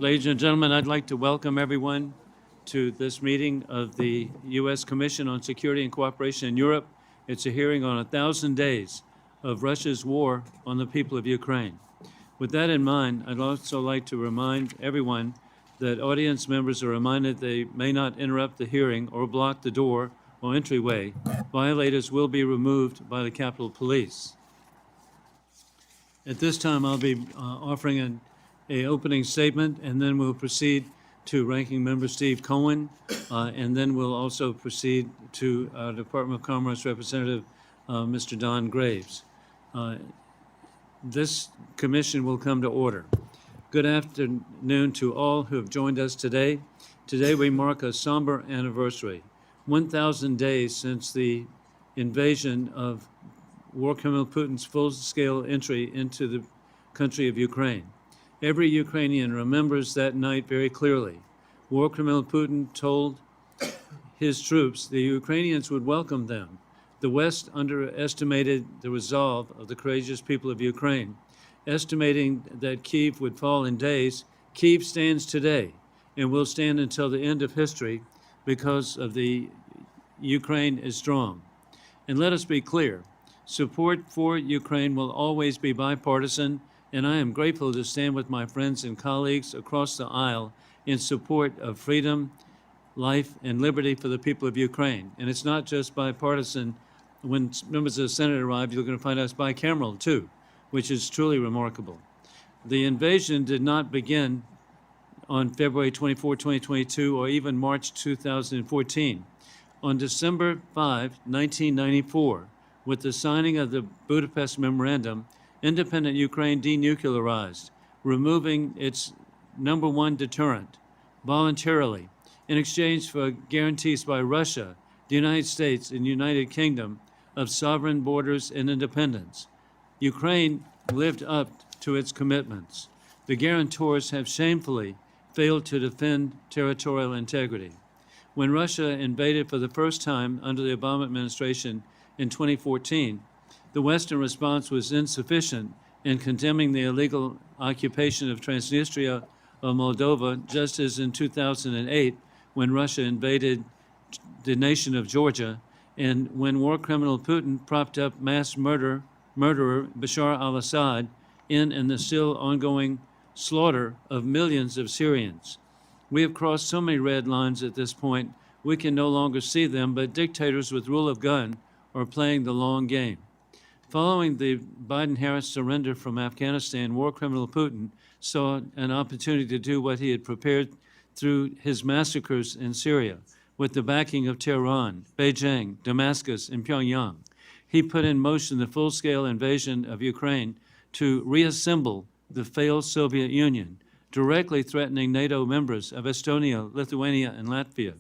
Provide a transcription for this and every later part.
Ladies and gentlemen, I'd like to welcome everyone to this meeting of the U.S. Commission on Security and Cooperation in Europe. It's a hearing on 1,000 days of Russia's war on the people of Ukraine. With that in mind, I'd also like to remind everyone that audience members are reminded they may not interrupt the hearing or block the door or entryway. Violators will be removed by the Capitol Police. At this time, I'll be offering an opening statement, and then we'll proceed to Ranking Member Steve Cohen, and then we'll also proceed to Department of Commerce Representative Mr. Don Graves. This commission will come to order. Good afternoon to all who have joined us today. Today we mark a somber anniversary, 1,000 days since the invasion of war criminal Putin's full-scale entry into the country of Ukraine. Every Ukrainian remembers that night very clearly. War criminal Putin told his troops the Ukrainians would welcome them. The West underestimated the resolve of the courageous people of Ukraine. Estimating that Kyiv would fall in days, Kyiv stands today and will stand until the end of history because of the Ukraine is strong. And let us be clear, support for Ukraine will always be bipartisan, and I am grateful to stand with my friends and colleagues across the aisle in support of freedom, life, and liberty for the people of Ukraine. And it's not just bipartisan. When members of the Senate arrive, you're going to find us bicameral too, which is truly remarkable. The invasion did not begin on February 24, 2022, or even March 2014. On December 5, 1994, with the signing of the Budapest Memorandum, independent Ukraine denuclearized, removing its #1 deterrent voluntarily in exchange for guarantees by Russia, the United States, and United Kingdom of sovereign borders and independence. Ukraine lived up to its commitments. The guarantors have shamefully failed to defend territorial integrity. When Russia invaded for the first time under the Obama administration in 2014, the Western response was insufficient in condemning the illegal occupation of Transnistria of Moldova, just as in 2008 when Russia invaded the nation of Georgia, and when war criminal Putin propped up mass murderer Bashar al-Assad in the still ongoing slaughter of millions of Syrians. We have crossed so many red lines at this point, we can no longer see them, but dictators with rule of gun are playing the long game. Following the Biden-Harris surrender from Afghanistan, war criminal Putin saw an opportunity to do what he had prepared through his massacres in Syria, with the backing of Tehran, Beijing, Damascus, and Pyongyang. He put in motion the full-scale invasion of Ukraine to reassemble the failed Soviet Union, directly threatening NATO members of Estonia, Lithuania, and Latvia.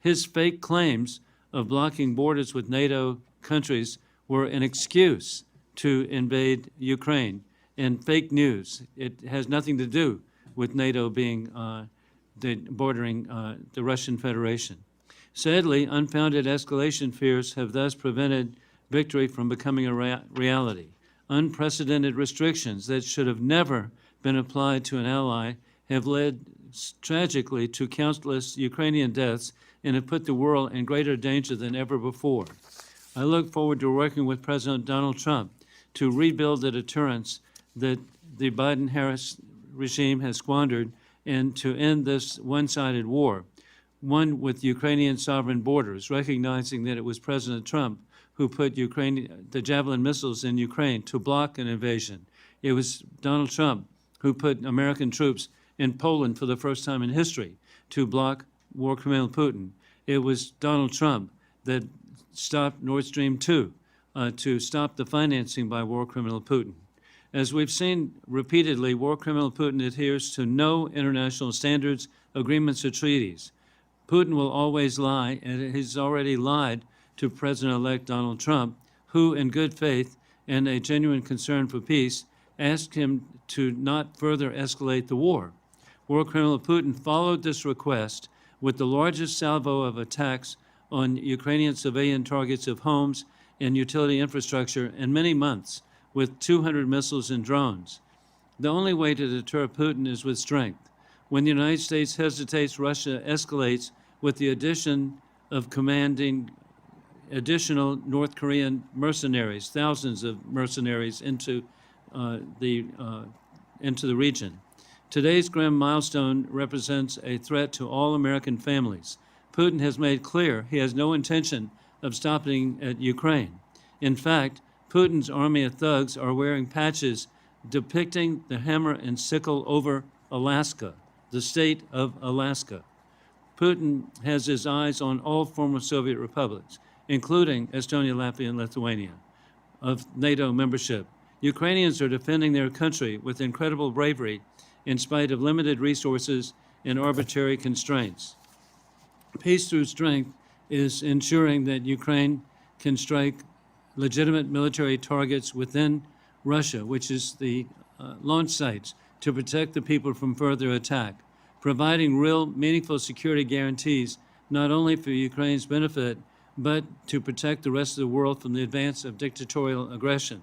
His fake claims of blocking borders with NATO countries were an excuse to invade Ukraine and fake news. It has nothing to do with NATO being bordering the Russian Federation. Sadly, unfounded escalation fears have thus prevented victory from becoming a reality. Unprecedented restrictions that should have never been applied to an ally have led tragically to countless Ukrainian deaths and have put the world in greater danger than ever before. I look forward to working with President Donald Trump to rebuild the deterrence that the Biden-Harris regime has squandered and to end this one-sided war, one with Ukrainian sovereign borders, recognizing that it was President Trump who put the Javelin missiles in Ukraine to block an invasion. It was Donald Trump who put American troops in Poland for the first time in history to block war criminal Putin. It was Donald Trump that stopped Nord Stream 2 to stop the financing by war criminal Putin. As we've seen repeatedly, war criminal Putin adheres to no international standards, agreements, or treaties. Putin will always lie, and he's already lied to President-elect Donald Trump, who, in good faith and a genuine concern for peace, asked him to not further escalate the war. War criminal Putin followed this request with the largest salvo of attacks on Ukrainian civilian targets of homes and utility infrastructure in many months, with 200 missiles and drones. The only way to deter Putin is with strength. When the United States hesitates, Russia escalates with the addition of commanding additional North Korean mercenaries, thousands of mercenaries into the region. Today's grim milestone represents a threat to all American families. Putin has made clear he has no intention of stopping at Ukraine. In fact, Putin's army of thugs are wearing patches depicting the hammer and sickle over Alaska, the state of Alaska. Putin has his eyes on all former Soviet republics, including Estonia, Latvia, and Lithuania, of NATO membership. Ukrainians are defending their country with incredible bravery in spite of limited resources and arbitrary constraints. Peace through strength is ensuring that Ukraine can strike legitimate military targets within Russia, which is the launch sites, to protect the people from further attack, providing real, meaningful security guarantees not only for Ukraine's benefit, but to protect the rest of the world from the advance of dictatorial aggression.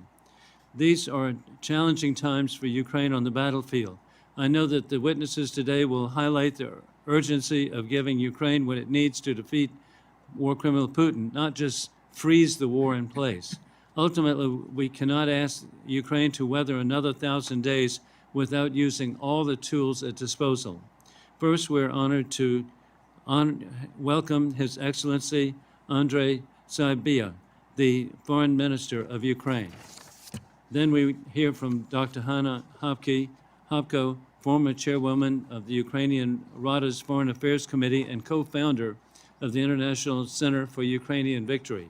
These are challenging times for Ukraine on the battlefield. I know that the witnesses today will highlight the urgency of giving Ukraine what it needs to defeat war criminal Putin, not just freeze the war in place. Ultimately, we cannot ask Ukraine to weather another 1,000 days without using all the tools at disposal. First, we're honored to welcome His Excellency Andrii Sybiha, the Foreign Minister of Ukraine. Then we hear from Dr. Hanna Hopko, former chairwoman of the Ukrainian Rada's Foreign Affairs Committee and co-founder of the International Center for Ukrainian Victory.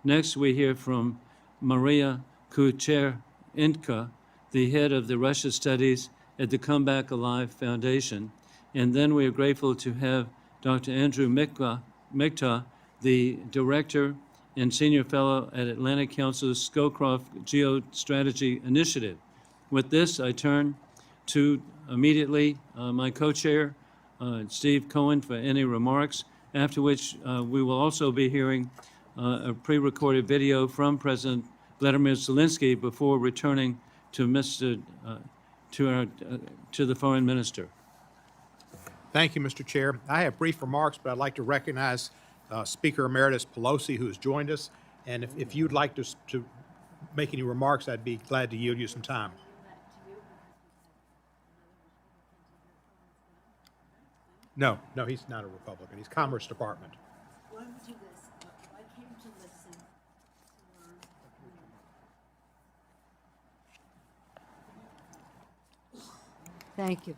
Next, we hear from Mariia Kucherenko, the head of the Russia Studies at the Come Back Alive Foundation. And then we are grateful to have Dr. Andrew Michta, the director and senior fellow at Atlantic Council's Scowcroft GeoStrategy initiative. With this, I turn to immediately my co-chair, Steve Cohen, for any remarks, after which we will also be hearing a pre-recorded video from President Vladimir Zelensky before returning to the Foreign Minister. Thank you, Mr. Chair. I have brief remarks, but I'd like to recognize Speaker Emeritus Pelosi, who has joined us. And if you'd like to make any remarks, I'd be glad to yield you some time. No, he's not a Republican. He's Commerce Department. Why don't we do this? I came to listen, to learn. Thank you.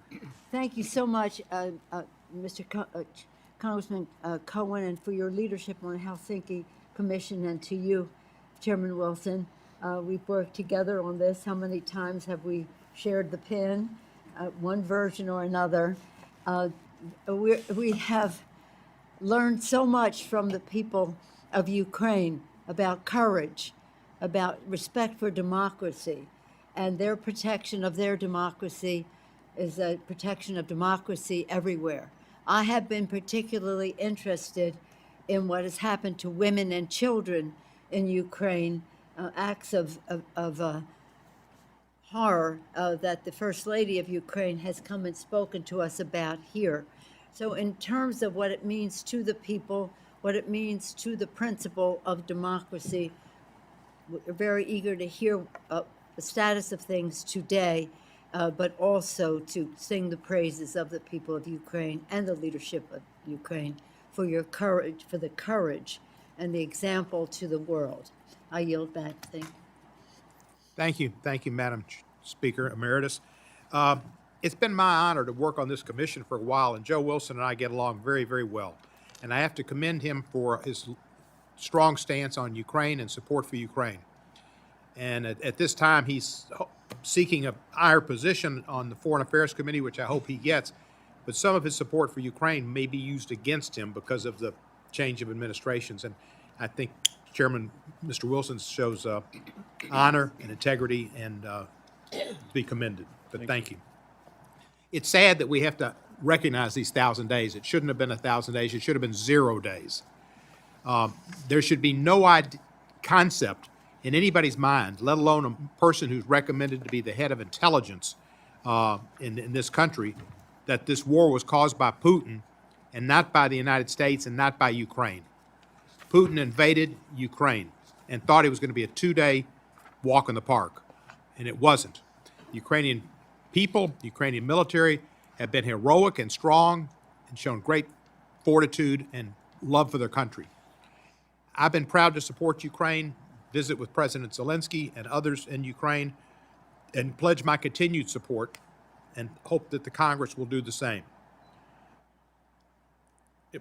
Thank you so much, Mr. Congressman Cohen, and for your leadership on the Helsinki Commission, and to you, Chairman Wilson. We've worked together on this. How many times have we shared the pen, one version or another? We have learned so much from the people of Ukraine about courage, about respect for democracy, and their protection of their democracy is a protection of democracy everywhere. I have been particularly interested in what has happened to women and children in Ukraine, acts of horror that the First Lady of Ukraine has come and spoken to us about here. So in terms of what it means to the people, what it means to the principle of democracy, we're very eager to hear the status of things today, but also to sing the praises of the people of Ukraine and the leadership of Ukraine for your courage, for the courage and the example to the world. I yield back. Thank you. Thank you, Madam Speaker Emeritus. It's been my honor to work on this commission for a while, and Joe Wilson and I get along very, very well. And I have to commend him for his strong stance on Ukraine and support for Ukraine. And at this time, he's seeking a higher position on the Foreign Affairs Committee, which I hope he gets. But some of his support for Ukraine may be used against him because of the change of administrations. And I think Chairman Mr. Wilson shows honor and integrity and to be commended. But thank you. It's sad that we have to recognize these 1,000 days. It shouldn't have been 1,000 days. It should have been 0 days. There should be no concept in anybody's mind, let alone a person who's recommended to be the head of intelligence in this country, that this war was caused by Putin and not by the United States and not by Ukraine. Putin invaded Ukraine and thought it was going to be a 2-day walk in the park, and it wasn't. Ukrainian people, Ukrainian military have been heroic and strong and shown great fortitude and love for their country. I've been proud to support Ukraine, visit with President Zelensky and others in Ukraine, and pledge my continued support and hope that the Congress will do the same.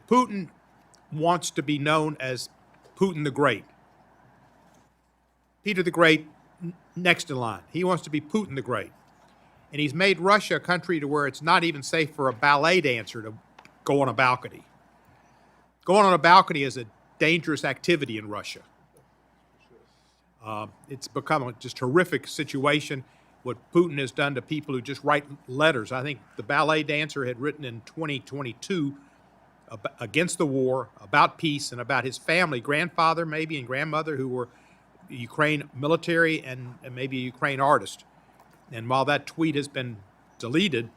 Putin wants to be known as Putin the Great. Peter the Great next in line. He wants to be Putin the Great. And he's made Russia a country to where it's not even safe for a ballet dancer to go on a balcony. Going on a balcony is a dangerous activity in Russia. It's become a just horrific situation, what Putin has done to people who just write letters. I think the ballet dancer had written in 2022 against the war, about peace, and about his family, grandfather maybe and grandmother, who were Ukraine military and maybe a Ukraine artist. And while that tweet has been deleted,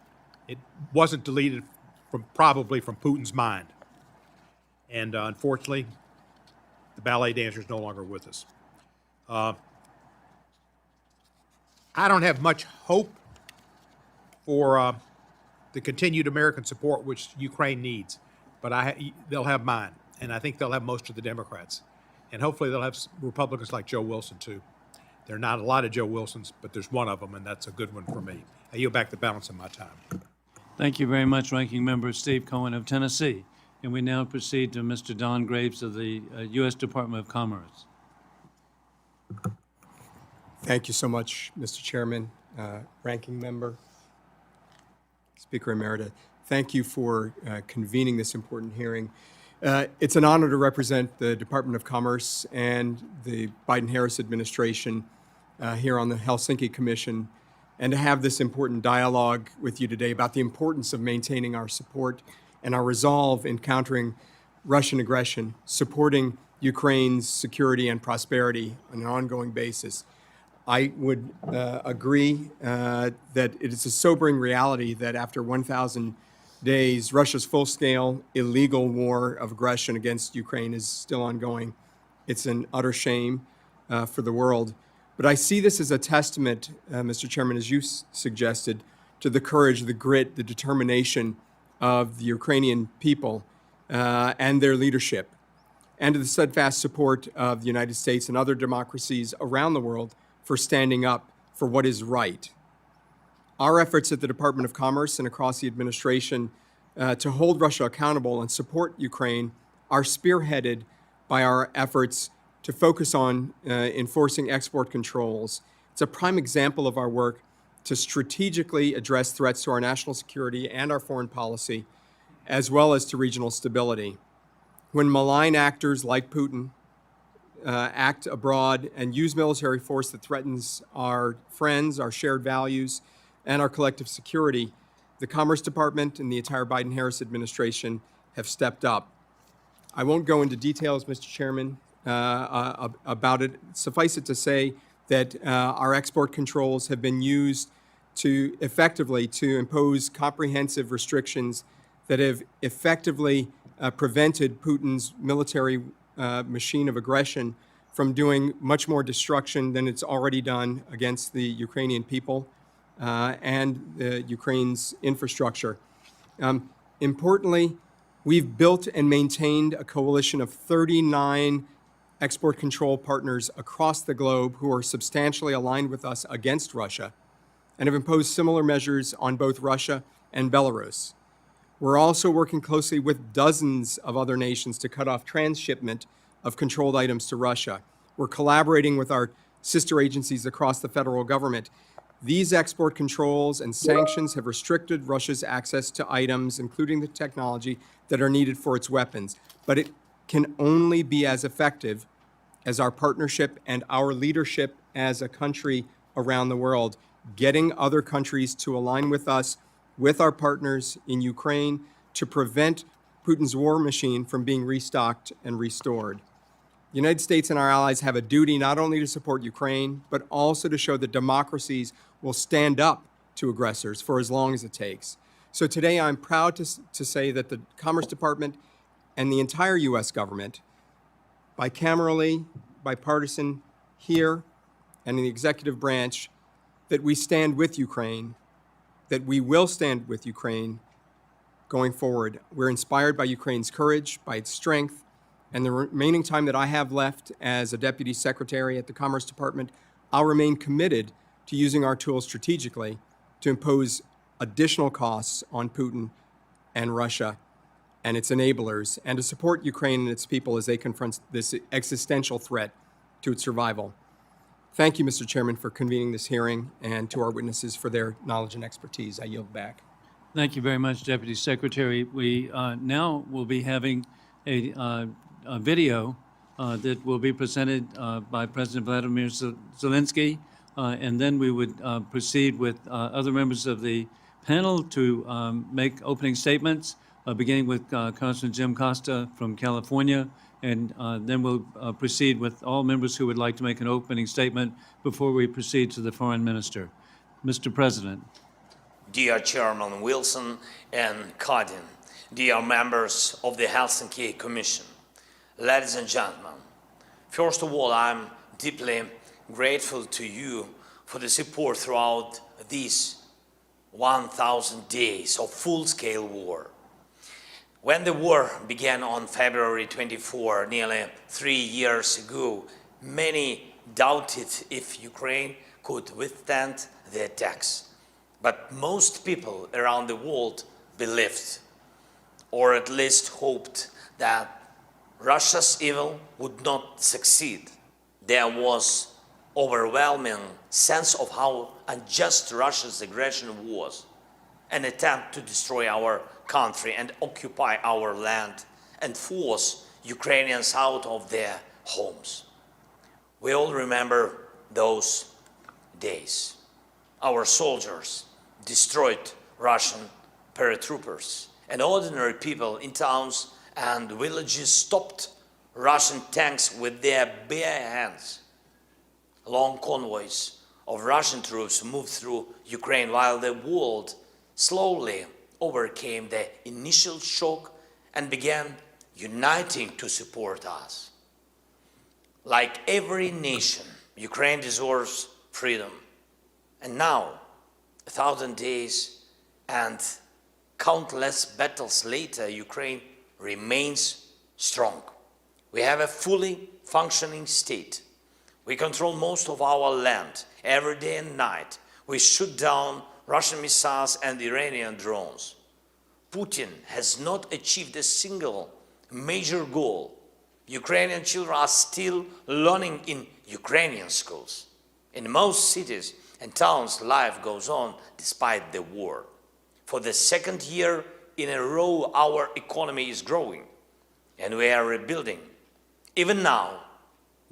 it wasn't deleted probably from Putin's mind. And unfortunately, the ballet dancer is no longer with us. I don't have much hope for the continued American support which Ukraine needs, but they'll have mine, and I think they'll have most of the Democrats. And hopefully they'll have Republicans like Joe Wilson, too. There are not a lot of Joe Wilsons, but there's one of them, and that's a good one for me. I yield back the balance of my time. Thank you very much, Ranking Member Steve Cohen of Tennessee. And we now proceed to Mr. Don Graves of the U.S. Department of Commerce. Thank you so much, Mr. Chairman, Ranking Member, Speaker Emerita. Thank you for convening this important hearing. It's an honor to represent the Department of Commerce and the Biden-Harris administration here on the Helsinki Commission, and to have this important dialogue with you today about the importance of maintaining our support and our resolve in countering Russian aggression, supporting Ukraine's security and prosperity on an ongoing basis. I would agree that it is a sobering reality that after 1,000 days, Russia's full-scale illegal war of aggression against Ukraine is still ongoing. It's an utter shame for the world. But I see this as a testament, Mr. Chairman, as you suggested, to the courage, the grit, the determination of the Ukrainian people and their leadership, and to the steadfast support of the United States and other democracies around the world for standing up for what is right. Our efforts at the Department of Commerce and across the administration to hold Russia accountable and support Ukraine are spearheaded by our efforts to focus on enforcing export controls. It's a prime example of our work to strategically address threats to our national security and our foreign policy, as well as to regional stability. When malign actors like Putin act abroad and use military force that threatens our friends, our shared values, and our collective security, the Commerce Department and the entire Biden-Harris administration have stepped up. I won't go into details, Mr. Chairman, about it. Suffice it to say that our export controls have been used to effectively to impose comprehensive restrictions that have effectively prevented Putin's military machine of aggression from doing much more destruction than it's already done against the Ukrainian people and Ukraine's infrastructure. Importantly, we've built and maintained a coalition of 39 export control partners across the globe who are substantially aligned with us against Russia and have imposed similar measures on both Russia and Belarus. We're also working closely with dozens of other nations to cut off transshipment of controlled items to Russia. We're collaborating with our sister agencies across the federal government. These export controls and sanctions have restricted Russia's access to items, including the technology, that are needed for its weapons. But it can only be as effective as our partnership and our leadership as a country around the world, getting other countries to align with us, with our partners in Ukraine, to prevent Putin's war machine from being restocked and restored. The United States and our allies have a duty not only to support Ukraine, but also to show that democracies will stand up to aggressors for as long as it takes. So today I'm proud to say that the Commerce Department and the entire U.S. government, bicamerally, bipartisan, here and in the executive branch, that we stand with Ukraine, that we will stand with Ukraine going forward. We're inspired by Ukraine's courage, by its strength, and the remaining time that I have left as a Deputy Secretary at the Commerce Department, I'll remain committed to using our tools strategically to impose additional costs on Putin and Russia and its enablers, and to support Ukraine and its people as they confront this existential threat to its survival. Thank you, Mr. Chairman, for convening this hearing, and to our witnesses for their knowledge and expertise. I yield back. Thank you very much, Deputy Secretary. We now will be having a video that will be presented by President Vladimir Zelensky, and then we would proceed with other members of the panel to make opening statements, beginning with Congressman Jim Costa from California, and then we'll proceed with all members who would like to make an opening statement before we proceed to the Foreign Minister. Mr. President. Dear Chairman Wilson and Cardin, dear members of the Helsinki Commission, ladies and gentlemen, first of all, I'm deeply grateful to you for the support throughout these 1,000 days of full-scale war. When the war began on February 24, nearly 3 years ago, many doubted if Ukraine could withstand the attacks. But most people around the world believed, or at least hoped, that Russia's evil would not succeed. There was overwhelming sense of how unjust Russia's aggression was, an attempt to destroy our country and occupy our land and force Ukrainians out of their homes. We all remember those days. Our soldiers destroyed Russian paratroopers, and ordinary people in towns and villages stopped Russian tanks with their bare hands. Long convoys of Russian troops moved through Ukraine while the world slowly overcame the initial shock and began uniting to support us. Like every nation, Ukraine deserves freedom. And now, 1,000 days and countless battles later, Ukraine remains strong. We have a fully functioning state. We control most of our land every day and night. We shoot down Russian missiles and Iranian drones. Putin has not achieved a single major goal. Ukrainian children are still learning in Ukrainian schools. In most cities and towns, life goes on despite the war. For the second year in a row, our economy is growing, and we are rebuilding. Even now,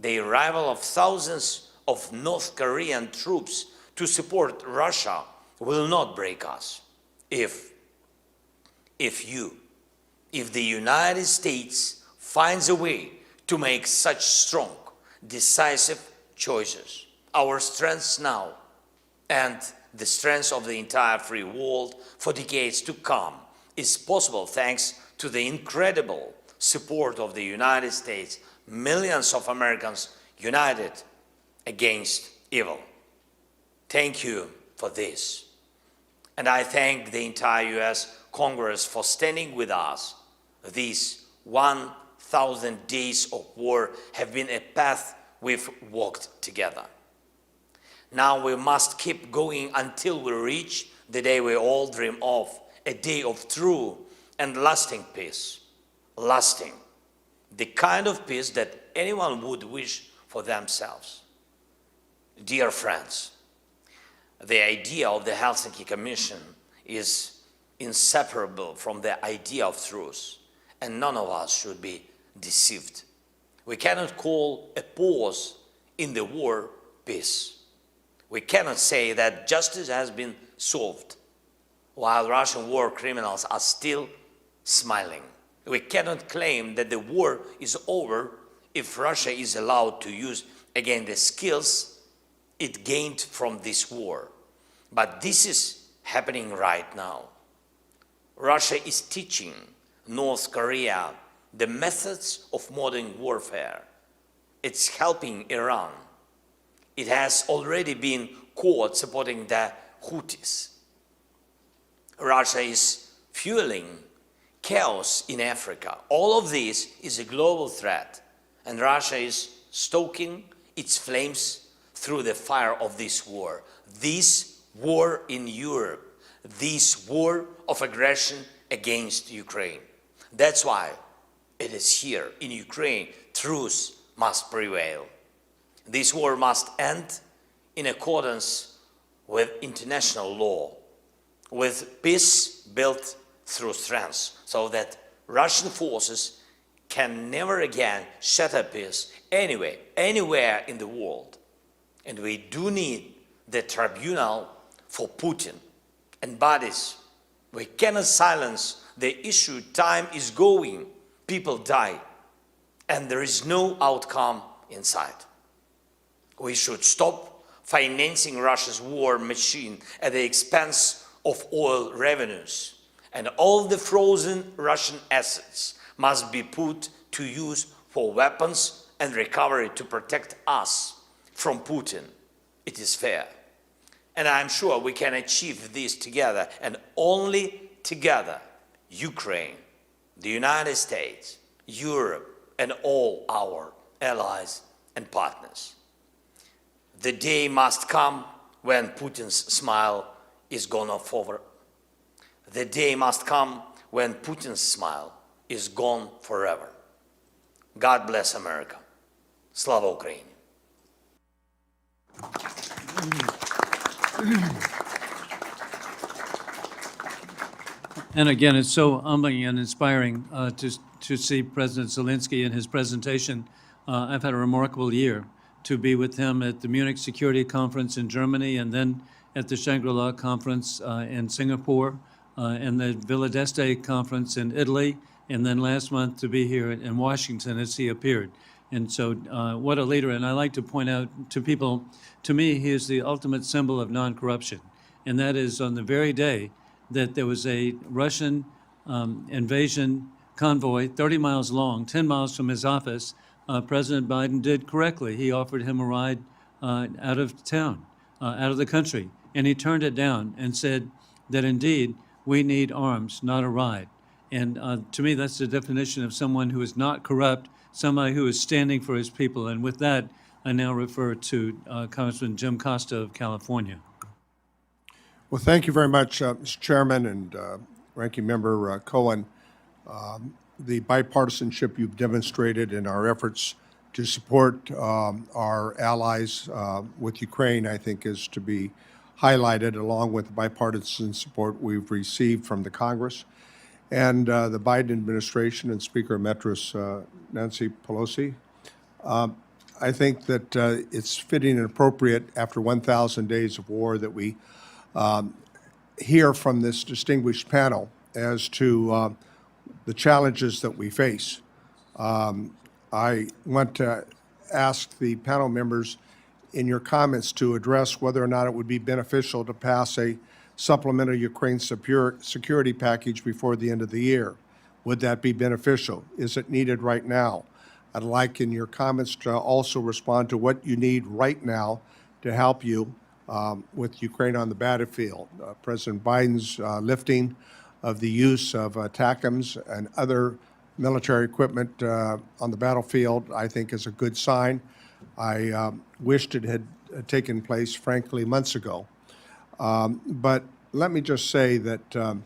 the arrival of thousands of North Korean troops to support Russia will not break us. If the United States finds a way to make such strong, decisive choices, our strengths now and the strength of the entire free world for decades to come is possible thanks to the incredible support of the United States, millions of Americans united against evil. Thank you for this. And I thank the entire US Congress for standing with us. These 1,000 days of war have been a path we've walked together. Now we must keep going until we reach the day we all dream of, a day of true and lasting peace. Lasting. The kind of peace that anyone would wish for themselves. Dear friends, the idea of the Helsinki Commission is inseparable from the idea of truth, and none of us should be deceived. We cannot call a pause in the war peace. We cannot say that justice has been solved while Russian war criminals are still smiling. We cannot claim that the war is over if Russia is allowed to use again the skills it gained from this war. But this is happening right now. Russia is teaching North Korea the methods of modern warfare. It's helping Iran. It has already been caught supporting the Houthis. Russia is fueling chaos in Africa. All of this is a global threat, and Russia is stoking its flames through the fire of this war. This war in Europe, this war of aggression against Ukraine. That's why it is here in Ukraine truth must prevail. This war must end in accordance with international law, with peace built through strength, so that Russian forces can never again shatter peace anywhere in the world. And we do need the tribunal for Putin and bodies. We cannot silence the issue. Time is going, people die, and there is no outcome in sight. We should stop financing Russia's war machine at the expense of oil revenues, and all the frozen Russian assets must be put to use for weapons and recovery to protect us from Putin. It is fair. And I'm sure we can achieve this together, and only together, Ukraine, the United States, Europe, and all our allies and partners. The day must come when Putin's smile is gone forever. The day must come when Putin's smile is gone forever. God bless America. Slava Ukraini. And again, it's so humbling and inspiring to see President Zelensky in his presentation. I've had a remarkable year to be with him at the Munich Security Conference in Germany, and then at the Shangri-La Conference in Singapore, and the Villa d'Este Conference in Italy, and then last month to be here in Washington as he appeared. And so what a leader. And I like to point out to people, to me, he is the ultimate symbol of non-corruption. And that is on the very day that there was a Russian invasion convoy 30 miles long, 10 miles from his office, President Biden did correctly. He offered him a ride out of town, out of the country. And he turned it down and said that indeed we need arms, not a ride. And to me, that's the definition of someone who is not corrupt, somebody who is standing for his people. And with that, I now refer to Congressman Jim Costa of California. Well, thank you very much, Mr. Chairman and Ranking Member Cohen. The bipartisanship you've demonstrated in our efforts to support our allies with Ukraine, I think, is to be highlighted, along with the bipartisan support we've received from the Congress and the Biden administration and Speaker Emeritus Nancy Pelosi. I think that it's fitting and appropriate after 1,000 days of war that we hear from this distinguished panel as to the challenges that we face. I want to ask the panel members in your comments to address whether or not it would be beneficial to pass a supplemental Ukraine security package before the end of the year. Would that be beneficial? Is it needed right now? I'd like in your comments to also respond to what you need right now to help you with Ukraine on the battlefield. President Biden's lifting of the use of TACMs and other military equipment on the battlefield, I think, is a good sign. I wished it had taken place, frankly, months ago. But let me just say that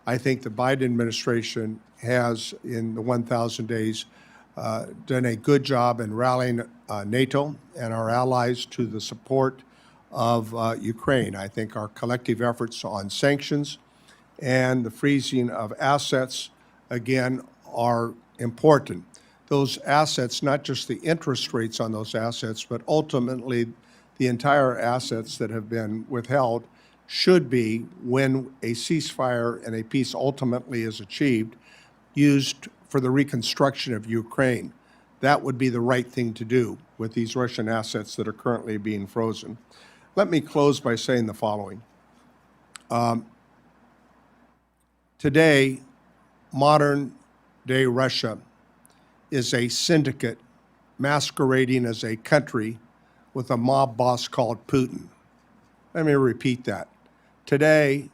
I think the Biden administration has, in the 1,000 days, done a good job in rallying NATO and our allies to the support of Ukraine. I think our collective efforts on sanctions and the freezing of assets, again, are important. Those assets, not just the interest rates on those assets, but ultimately the entire assets that have been withheld, should be, when a ceasefire and a peace ultimately is achieved, used for the reconstruction of Ukraine. That would be the right thing to do with these Russian assets that are currently being frozen. Let me close by saying the following. Today, modern-day Russia is a syndicate masquerading as a country with a mob boss called Putin. Let me repeat that. Today,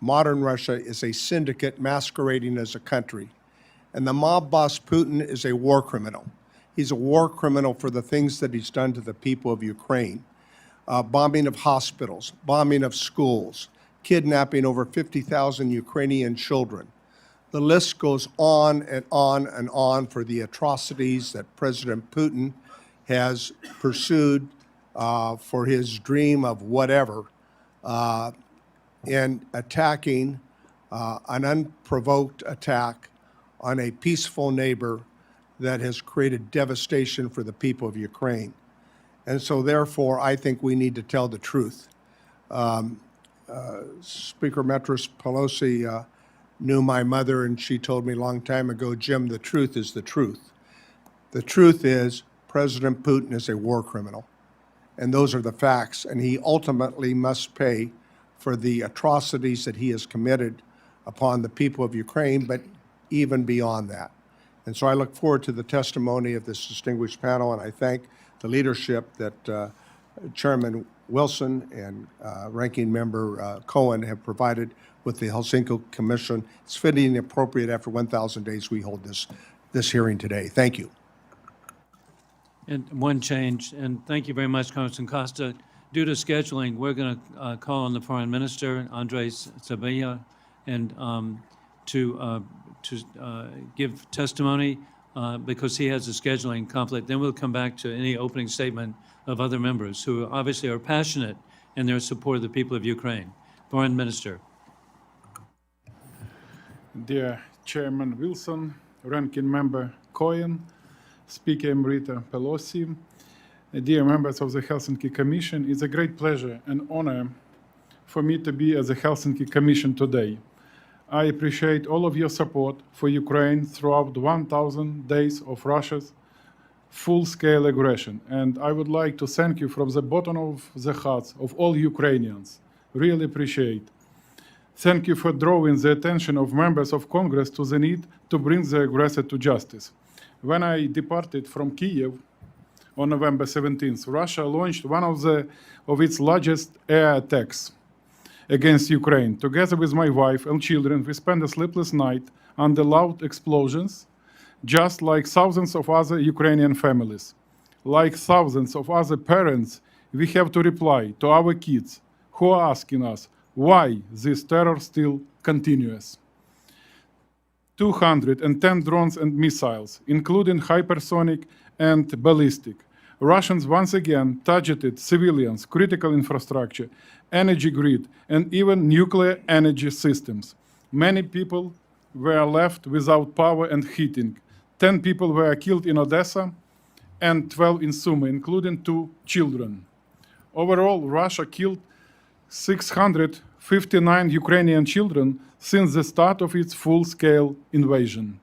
modern Russia is a syndicate masquerading as a country, and the mob boss Putin is a war criminal. He's a war criminal for the things that he's done to the people of Ukraine. Bombing of hospitals, bombing of schools, kidnapping over 50,000 Ukrainian children. The list goes on and on and on for the atrocities that President Putin has pursued for his dream of whatever, in attacking an unprovoked attack on a peaceful neighbor that has created devastation for the people of Ukraine. And so therefore, I think we need to tell the truth. Speaker Metris Pelosi knew my mother, and she told me a long time ago, Jim, the truth is the truth. The truth is President Putin is a war criminal, and those are the facts, and he ultimately must pay for the atrocities that he has committed upon the people of Ukraine, but even beyond that. And so I look forward to the testimony of this distinguished panel, and I thank the leadership that Chairman Wilson and Ranking Member Cohen have provided with the Helsinki Commission. It's fitting and appropriate after 1,000 days we hold this hearing today. Thank you. And one change, and thank you very much, Congressman Costa. Due to scheduling, we're going to call on the Foreign Minister, Andrii, Sybiha, and to give testimony because he has a scheduling conflict. Then we'll come back to any opening statement of other members who obviously are passionate in their support of the people of Ukraine. Foreign Minister. Dear Chairman Wilson, Ranking Member Cohen, Speaker Emerita Pelosi, dear members of the Helsinki Commission, it's a great pleasure and honor for me to be at the Helsinki Commission today. I appreciate all of your support for Ukraine throughout the 1,000 days of Russia's full-scale aggression, and I would like to thank you from the bottom of the hearts of all Ukrainians. Really appreciate. Thank you for drawing the attention of members of Congress to the need to bring the aggressor to justice. When I departed from Kiev on November 17th, Russia launched one of its largest air attacks against Ukraine. Together with my wife and children, we spent a sleepless night under loud explosions, just like thousands of other Ukrainian families. Like thousands of other parents, we have to reply to our kids who are asking us why this terror still continues. 210 drones and missiles, including hypersonic and ballistic. Russians once again targeted civilians, critical infrastructure, energy grid, and even nuclear energy systems. Many people were left without power and heating. 10 people were killed in Odessa and 12 in Sumy, including 2 children. Overall, Russia killed 659 Ukrainian children since the start of its full-scale invasion.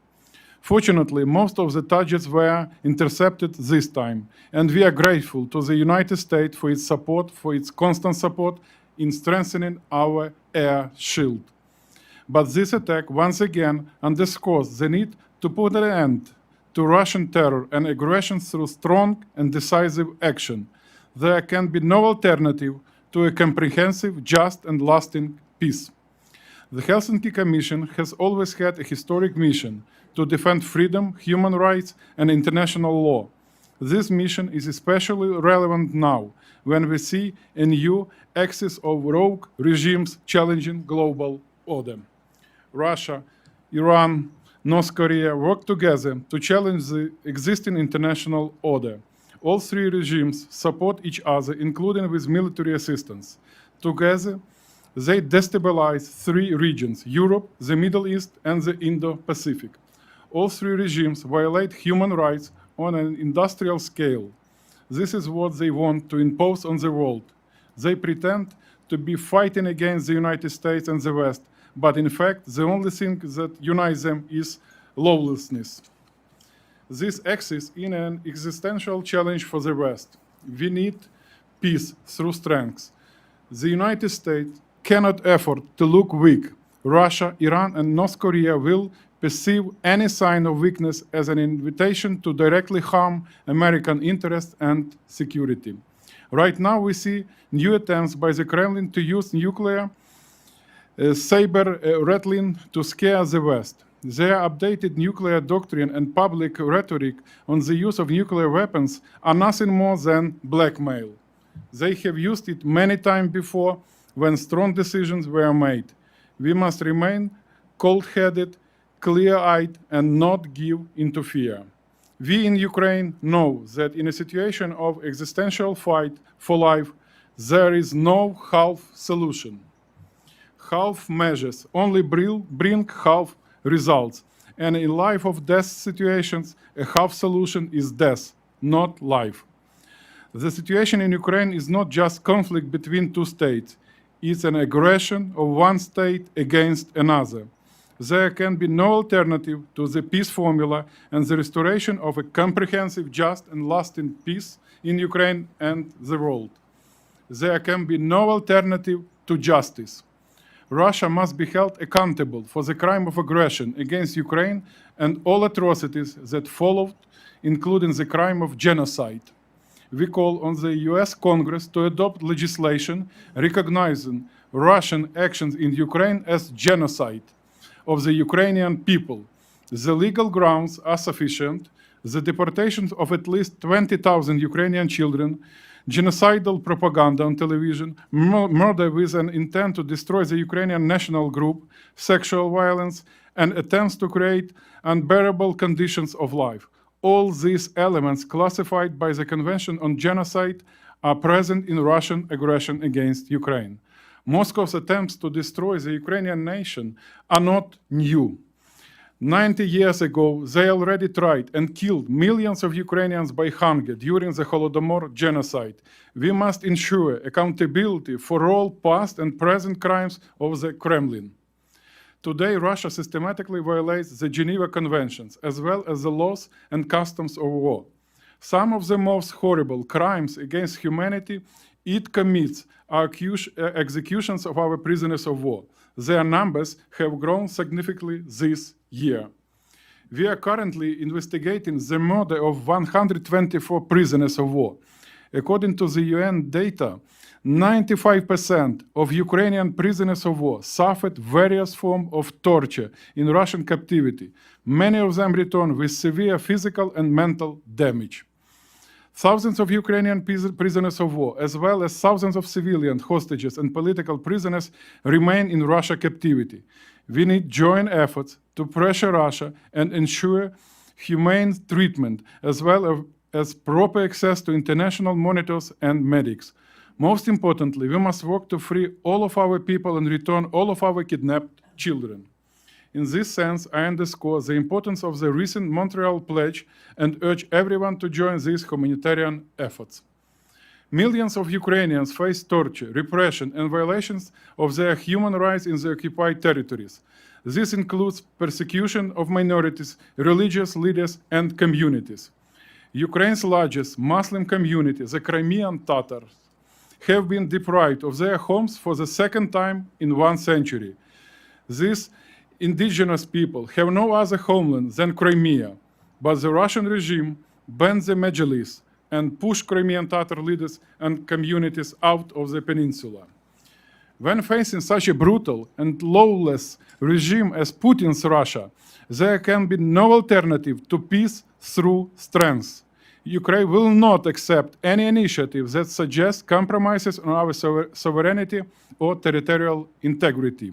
Fortunately, most of the targets were intercepted this time, and we are grateful to the United States for its support, for its constant support in strengthening our air shield. But this attack once again underscores the need to put an end to Russian terror and aggression through strong and decisive action. There can be no alternative to a comprehensive, just, and lasting peace. The Helsinki Commission has always had a historic mission to defend freedom, human rights, and international law. This mission is especially relevant now, when we see a new axis of rogue regimes challenging global order. Russia, Iran, North Korea work together to challenge the existing international order. All 3 regimes support each other, including with military assistance. Together, they destabilize 3 regions: Europe, the Middle East, and the Indo-Pacific. All 3 regimes violate human rights on an industrial scale. This is what they want to impose on the world. They pretend to be fighting against the United States and the West, but in fact, the only thing that unites them is lawlessness. This axis is an existential challenge for the West. We need peace through strength. The United States cannot afford to look weak. Russia, Iran, and North Korea will perceive any sign of weakness as an invitation to directly harm American interests and security. Right now, we see new attempts by the Kremlin to use nuclear saber-rattling to scare the West. Their updated nuclear doctrine and public rhetoric on the use of nuclear weapons are nothing more than blackmail. They have used it many times before when strong decisions were made. We must remain cold-headed, clear-eyed, and not give into fear. We in Ukraine know that in a situation of existential fight for life, there is no half solution. Half measures only bring half results. And in life of death situations, a half solution is death, not life. The situation in Ukraine is not just conflict between two states. It's an aggression of one state against another. There can be no alternative to the peace formula and the restoration of a comprehensive, just, and lasting peace in Ukraine and the world. There can be no alternative to justice. Russia must be held accountable for the crime of aggression against Ukraine and all atrocities that followed, including the crime of genocide. We call on the US Congress to adopt legislation recognizing Russian actions in Ukraine as genocide of the Ukrainian people. The legal grounds are sufficient. The deportation of at least 20,000 Ukrainian children, genocidal propaganda on television, murder with an intent to destroy the Ukrainian national group, sexual violence, and attempts to create unbearable conditions of life. All these elements classified by the Convention on Genocide are present in Russian aggression against Ukraine. Moscow's attempts to destroy the Ukrainian nation are not new. 90 years ago, they already tried and killed millions of Ukrainians by hunger during the Holodomor genocide. We must ensure accountability for all past and present crimes of the Kremlin. Today, Russia systematically violates the Geneva Conventions, as well as the laws and customs of war. Some of the most horrible crimes against humanity it commits are executions of our prisoners of war. Their numbers have grown significantly this year. We are currently investigating the murder of 124 prisoners of war. According to the UN data, 95% of Ukrainian prisoners of war suffered various forms of torture in Russian captivity. Many of them returned with severe physical and mental damage. Thousands of Ukrainian prisoners of war, as well as thousands of civilian hostages and political prisoners, remain in Russia captivity. We need joint efforts to pressure Russia and ensure humane treatment, as well as proper access to international monitors and medics. Most importantly, we must work to free all of our people and return all of our kidnapped children. In this sense, I underscore the importance of the recent Montreal Pledge and urge everyone to join these humanitarian efforts. Millions of Ukrainians face torture, repression, and violations of their human rights in the occupied territories. This includes persecution of minorities, religious leaders, and communities. Ukraine's largest Muslim community, the Crimean Tatars, have been deprived of their homes for the second time in 1 century. These indigenous people have no other homeland than Crimea, but the Russian regime banned the Majlis and pushed Crimean Tatar leaders and communities out of the peninsula. When facing such a brutal and lawless regime as Putin's Russia, there can be no alternative to peace through strength. Ukraine will not accept any initiative that suggests compromises on our sovereignty or territorial integrity.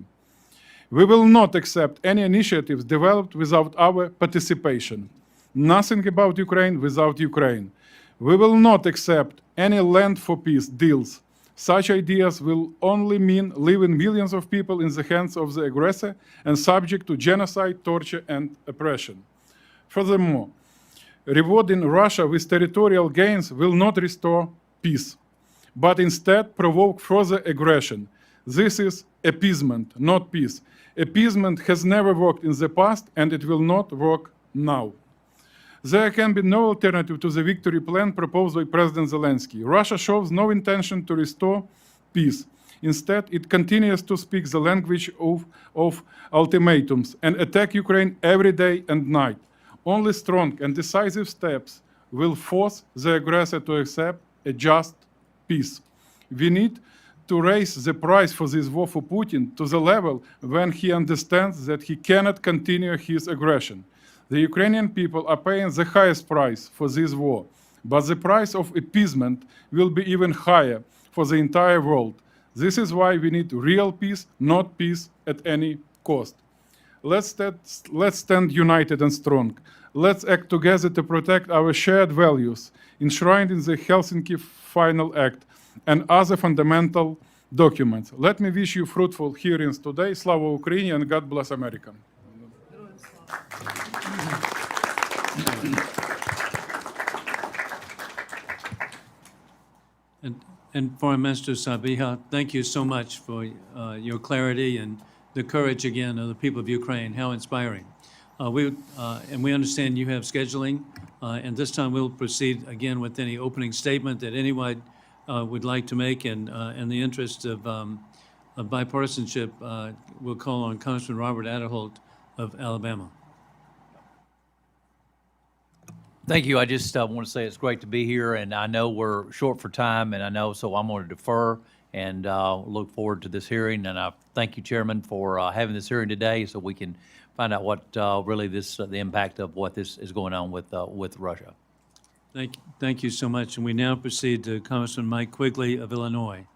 We will not accept any initiatives developed without our participation. Nothing about Ukraine without Ukraine. We will not accept any land for peace deals. Such ideas will only mean leaving millions of people in the hands of the aggressor and subject to genocide, torture, and oppression. Furthermore, rewarding Russia with territorial gains will not restore peace, but instead provoke further aggression. This is appeasement, not peace. Appeasement has never worked in the past, and it will not work now. There can be no alternative to the victory plan proposed by President Zelensky. Russia shows no intention to restore peace. Instead, it continues to speak the language of ultimatums and attack Ukraine every day and night. Only strong and decisive steps will force the aggressor to accept a just peace. We need to raise the price for this war for Putin to the level when he understands that he cannot continue his aggression. The Ukrainian people are paying the highest price for this war, but the price of appeasement will be even higher for the entire world. This is why we need real peace, not peace at any cost. Let's stand united and strong. Let's act together to protect our shared values, enshrined in the Helsinki Final Act and other fundamental documents. Let me wish you fruitful hearings today. Slava Ukraini and God bless America. And Foreign Minister Sybiha, thank you so much for your clarity and the courage again of the people of Ukraine. How inspiring. And we understand you have scheduling, and this time we'll proceed again with any opening statement that anyone would like to make. And in the interest of bipartisanship, we'll call on Congressman Robert Aderholt of Alabama. Thank you. I just want to say it's great to be here, and I know we're short for time, and I know, so I'm going to defer and look forward to this hearing. And I thank you, Chairman, for having this hearing today so we can find out what really the impact of what this is going on with Russia. Thank you so much. And we now proceed to Congressman Mike Quigley of Illinois.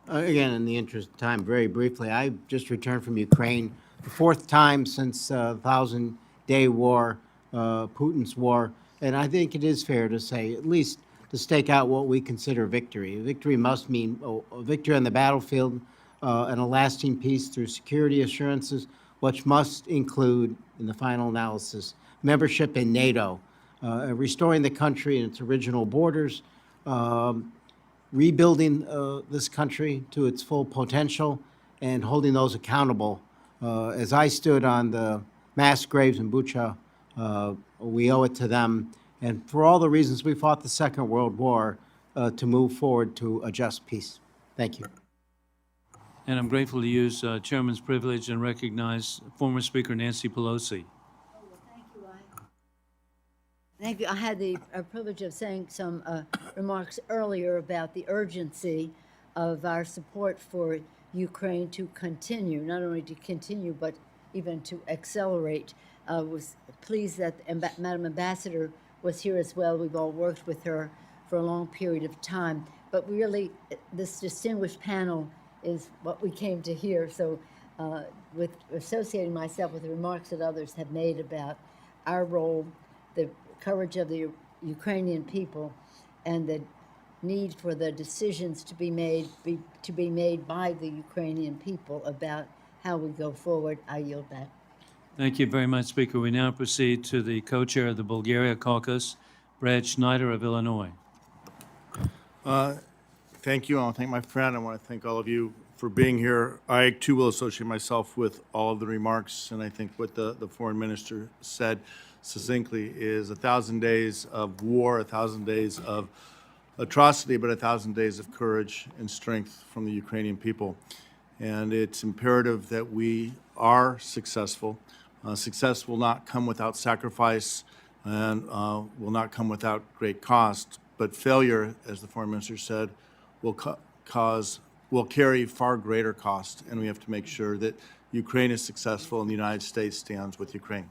Again, in the interest of time, very briefly, I just returned from Ukraine, the fourth time since the 1,000-day war, Putin's war. And I think it is fair to say, at least to stake out what we consider victory. Victory must mean a victory on the battlefield and a lasting peace through security assurances, which must include, in the final analysis, membership in NATO, restoring the country and its original borders, rebuilding this country to its full potential, and holding those accountable. As I stood on the mass graves in Bucha, we owe it to them, and for all the reasons we fought the Second World War, to move forward to a just peace. Thank you. And I'm grateful to use Chairman's privilege and recognize former Speaker Nancy Pelosi. Thank you. I had the privilege of saying some remarks earlier about the urgency of our support for Ukraine to continue, not only to continue, but even to accelerate. I was pleased that Madam Ambassador was here as well. We've all worked with her for a long period of time. But really, this distinguished panel is what we came to hear. So with associating myself with the remarks that others have made about our role, the courage of the Ukrainian people, and the need for the decisions to be made by the Ukrainian people about how we go forward, I yield back. Thank you very much, Speaker. We now proceed to the co-chair of the Bulgaria Caucus, Brad Schneider of Illinois. Thank you. I want to thank my friend. I want to thank all of you for being here. I, too, will associate myself with all of the remarks, and I think what the foreign minister said succinctly is 1,000 days of war, 1,000 days of atrocity, but 1,000 days of courage and strength from the Ukrainian people. And it's imperative that we are successful. Success will not come without sacrifice and will not come without great cost. But failure, as the foreign minister said, will carry far greater cost. And we have to make sure that Ukraine is successful and the United States stands with Ukraine.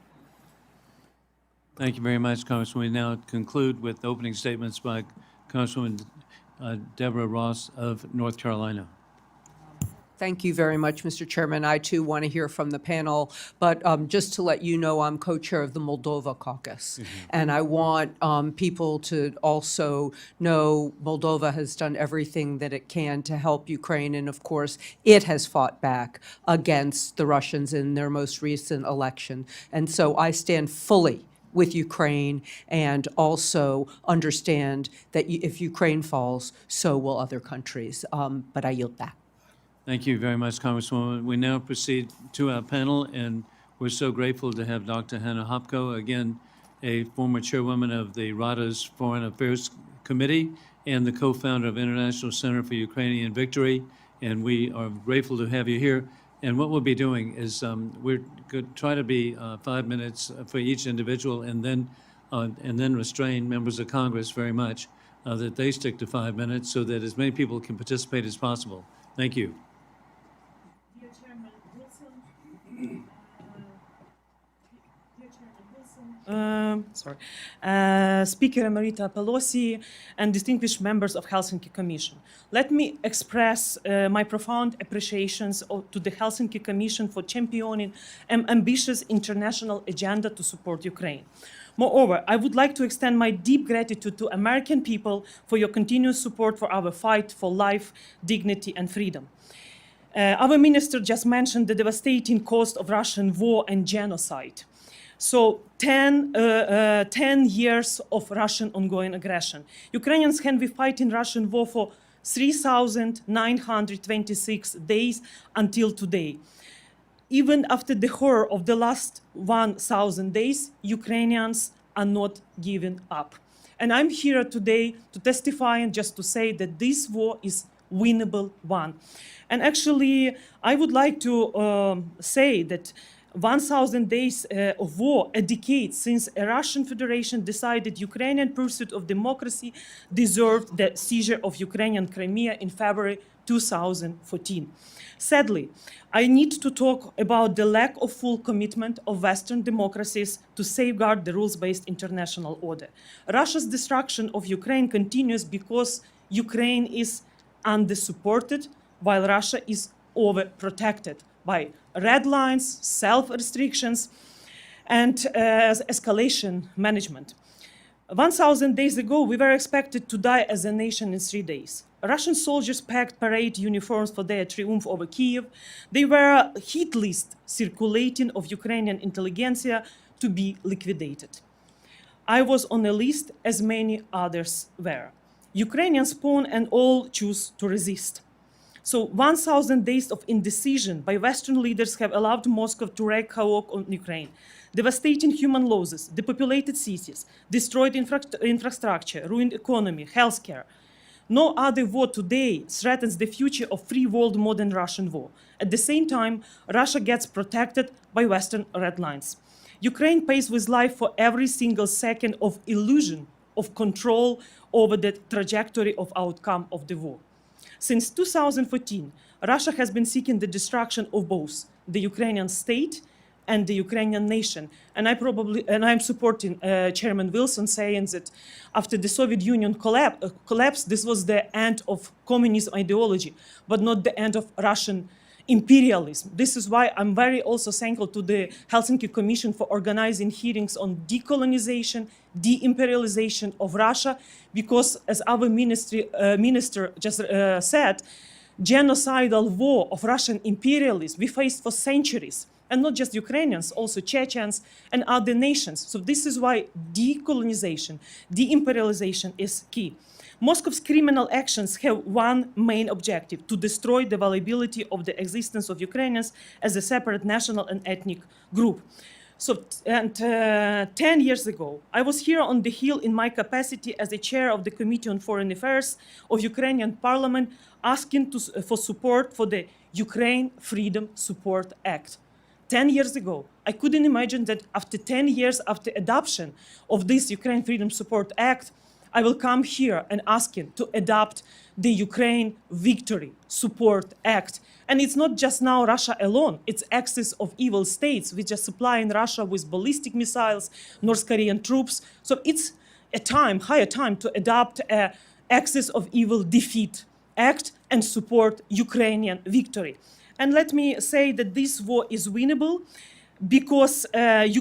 Thank you very much, Congressman. We now conclude with opening statements by Congresswoman Deborah Ross of North Carolina. Thank you very much, Mr. Chairman. I, too, want to hear from the panel. But just to let you know, I'm co-chair of the Moldova Caucus. And I want people to also know Moldova has done everything that it can to help Ukraine. And, of course, it has fought back against the Russians in their most recent election. And so I stand fully with Ukraine and also understand that if Ukraine falls, so will other countries. But I yield back. Thank you very much, Congresswoman. We now proceed to our panel, and we're so grateful to have Dr. Hanna Hopko, again, a former chairwoman of the Rada's Foreign Affairs Committee and the co-founder of International Center for Ukrainian Victory, and we are grateful to have you here. And what we'll be doing is we're going to try to be 5 minutes for each individual, and then restrain members of Congress very much that they stick to 5 minutes so that as many people can participate as possible. Thank you. Dear Chairman Wilson, Speaker Emerita Pelosi, and distinguished members of Helsinki Commission. Let me express my profound appreciations to the Helsinki Commission for championing an ambitious international agenda to support Ukraine. Moreover, I would like to extend my deep gratitude to American people for your continuous support for our fight for life, dignity, and freedom. Our minister just mentioned the devastating cost of Russian war and genocide. So 10 years of Russian ongoing aggression. Ukrainians have been fighting Russian war for 3,926 days until today. Even after the horror of the last 1,000 days, Ukrainians are not giving up. And I'm here today to testify and just to say that this war is winnable one. And actually, I would like to say that 1,000 days of war, a decade since a Russian Federation decided Ukrainian pursuit of democracy deserved the seizure of Ukrainian Crimea in February 2014. Sadly, I need to talk about the lack of full commitment of Western democracies to safeguard the rules-based international order. Russia's destruction of Ukraine continues because Ukraine is under-supported while Russia is overprotected by red lines, self-restrictions, and escalation management. 1,000 days ago, we were expected to die as a nation in 3 days. Russian soldiers packed parade uniforms for their triumph over Kiev. They were a hit list circulating of Ukrainian intelligentsia to be liquidated. I was on a list, as many others were. Ukrainians pawn and all choose to resist. So 1,000 days of indecision by Western leaders have allowed Moscow to wreak havoc on Ukraine, devastating human losses, depopulated cities, destroyed infrastructure, ruined economy, healthcare. No other war today threatens the future of free world modern Russian war. At the same time, Russia gets protected by Western red lines. Ukraine pays with life for every single second of illusion of control over the trajectory of outcome of the war. Since 2014, Russia has been seeking the destruction of both the Ukrainian state and the Ukrainian nation. And I'm supporting Chairman Wilson saying that after the Soviet Union collapsed, this was the end of communist ideology, but not the end of Russian imperialism. This is why I'm very also thankful to the Helsinki Commission for organizing hearings on decolonization, de-imperialization of Russia, because as our minister just said, genocidal war of Russian imperialism we faced for centuries, and not just Ukrainians, also Chechens and other nations. So this is why decolonization, de-imperialization is key. Moscow's criminal actions have one main objective: to destroy the viability of the existence of Ukrainians as a separate national and ethnic group. So, 10 years ago, I was here on the Hill in my capacity as the chair of the Committee on Foreign Affairs of Ukrainian Parliament, asking for support for the Ukraine Freedom Support Act. 10 years ago, I couldn't imagine that after 10 years after adoption of this Ukraine Freedom Support Act, I will come here and ask him to adopt the Ukraine Victory Support Act. And it's not just now Russia alone, it's axis of evil states which are supplying Russia with ballistic missiles, North Korean troops. So it's higher time to adopt an axis of evil defeat act and support Ukrainian victory. And let me say that this war is winnable because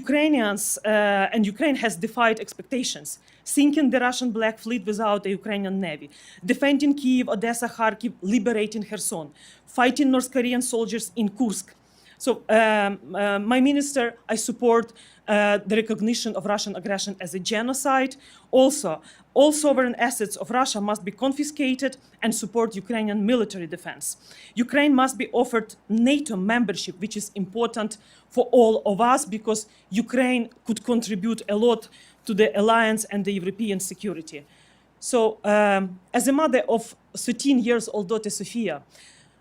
Ukrainians and Ukraine has defied expectations, sinking the Russian Black Fleet without a Ukrainian navy, defending Kyiv, Odessa, Kharkiv, liberating Kherson, fighting North Korean soldiers in Kursk. So my minister, I support the recognition of Russian aggression as a genocide. Also, all sovereign assets of Russia must be confiscated and support Ukrainian military defense. Ukraine must be offered NATO membership, which is important for all of us because Ukraine could contribute a lot to the alliance and the European security. So as a mother of 13 years old daughter Sofia,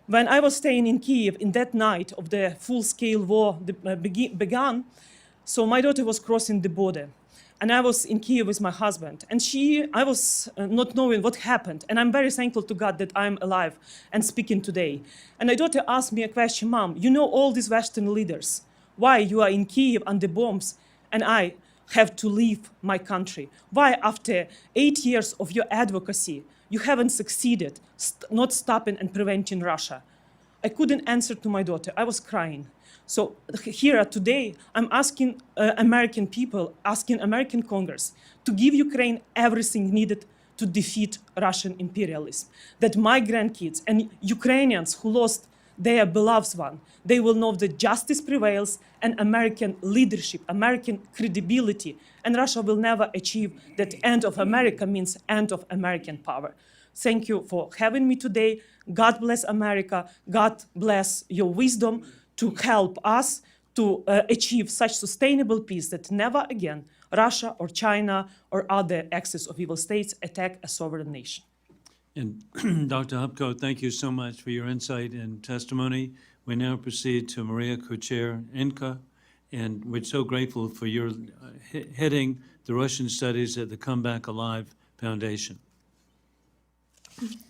When I was staying in Kiev in that night of the full-scale war began, so my daughter was crossing the border. And I was in Kiev with my husband. And I was not knowing what happened. And I'm very thankful to God that I'm alive and speaking today. And my daughter asked me a question, Mom, you know all these Western leaders. Why you are in Kiev under bombs and I have to leave my country? Why after 8 years of your advocacy, you haven't succeeded not stopping and preventing Russia? I couldn't answer to my daughter. I was crying. So here today, I'm asking American people, asking American Congress to give Ukraine everything needed to defeat Russian imperialism. That my grandkids and Ukrainians who lost their beloved one, they will know that justice prevails and American leadership, American credibility, and Russia will never achieve that end of America means end of American power. Thank you for having me today. God bless America. God bless your wisdom to help us to achieve such sustainable peace that never again Russia or China or other axis of evil states attack a sovereign nation. And Dr. Hopko, thank you so much for your insight and testimony. We now proceed to Mariia Kucherenko, and we're so grateful for your heading the Russian studies at the Come Back Alive Foundation.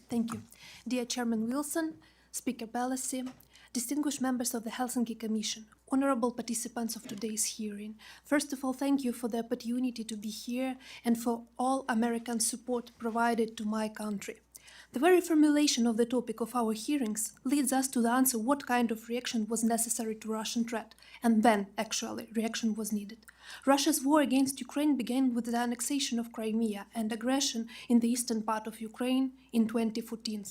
Thank you. Dear Chairman Wilson, Speaker Pelosi, distinguished members of the Helsinki Commission, honorable participants of today's hearing. First of all, thank you for the opportunity to be here and for all American support provided to my country. The very formulation of the topic of our hearings leads us to the answer what kind of reaction was necessary to Russian threat, and when, actually, reaction was needed. Russia's war against Ukraine began with the annexation of Crimea and aggression in the eastern part of Ukraine in 2014.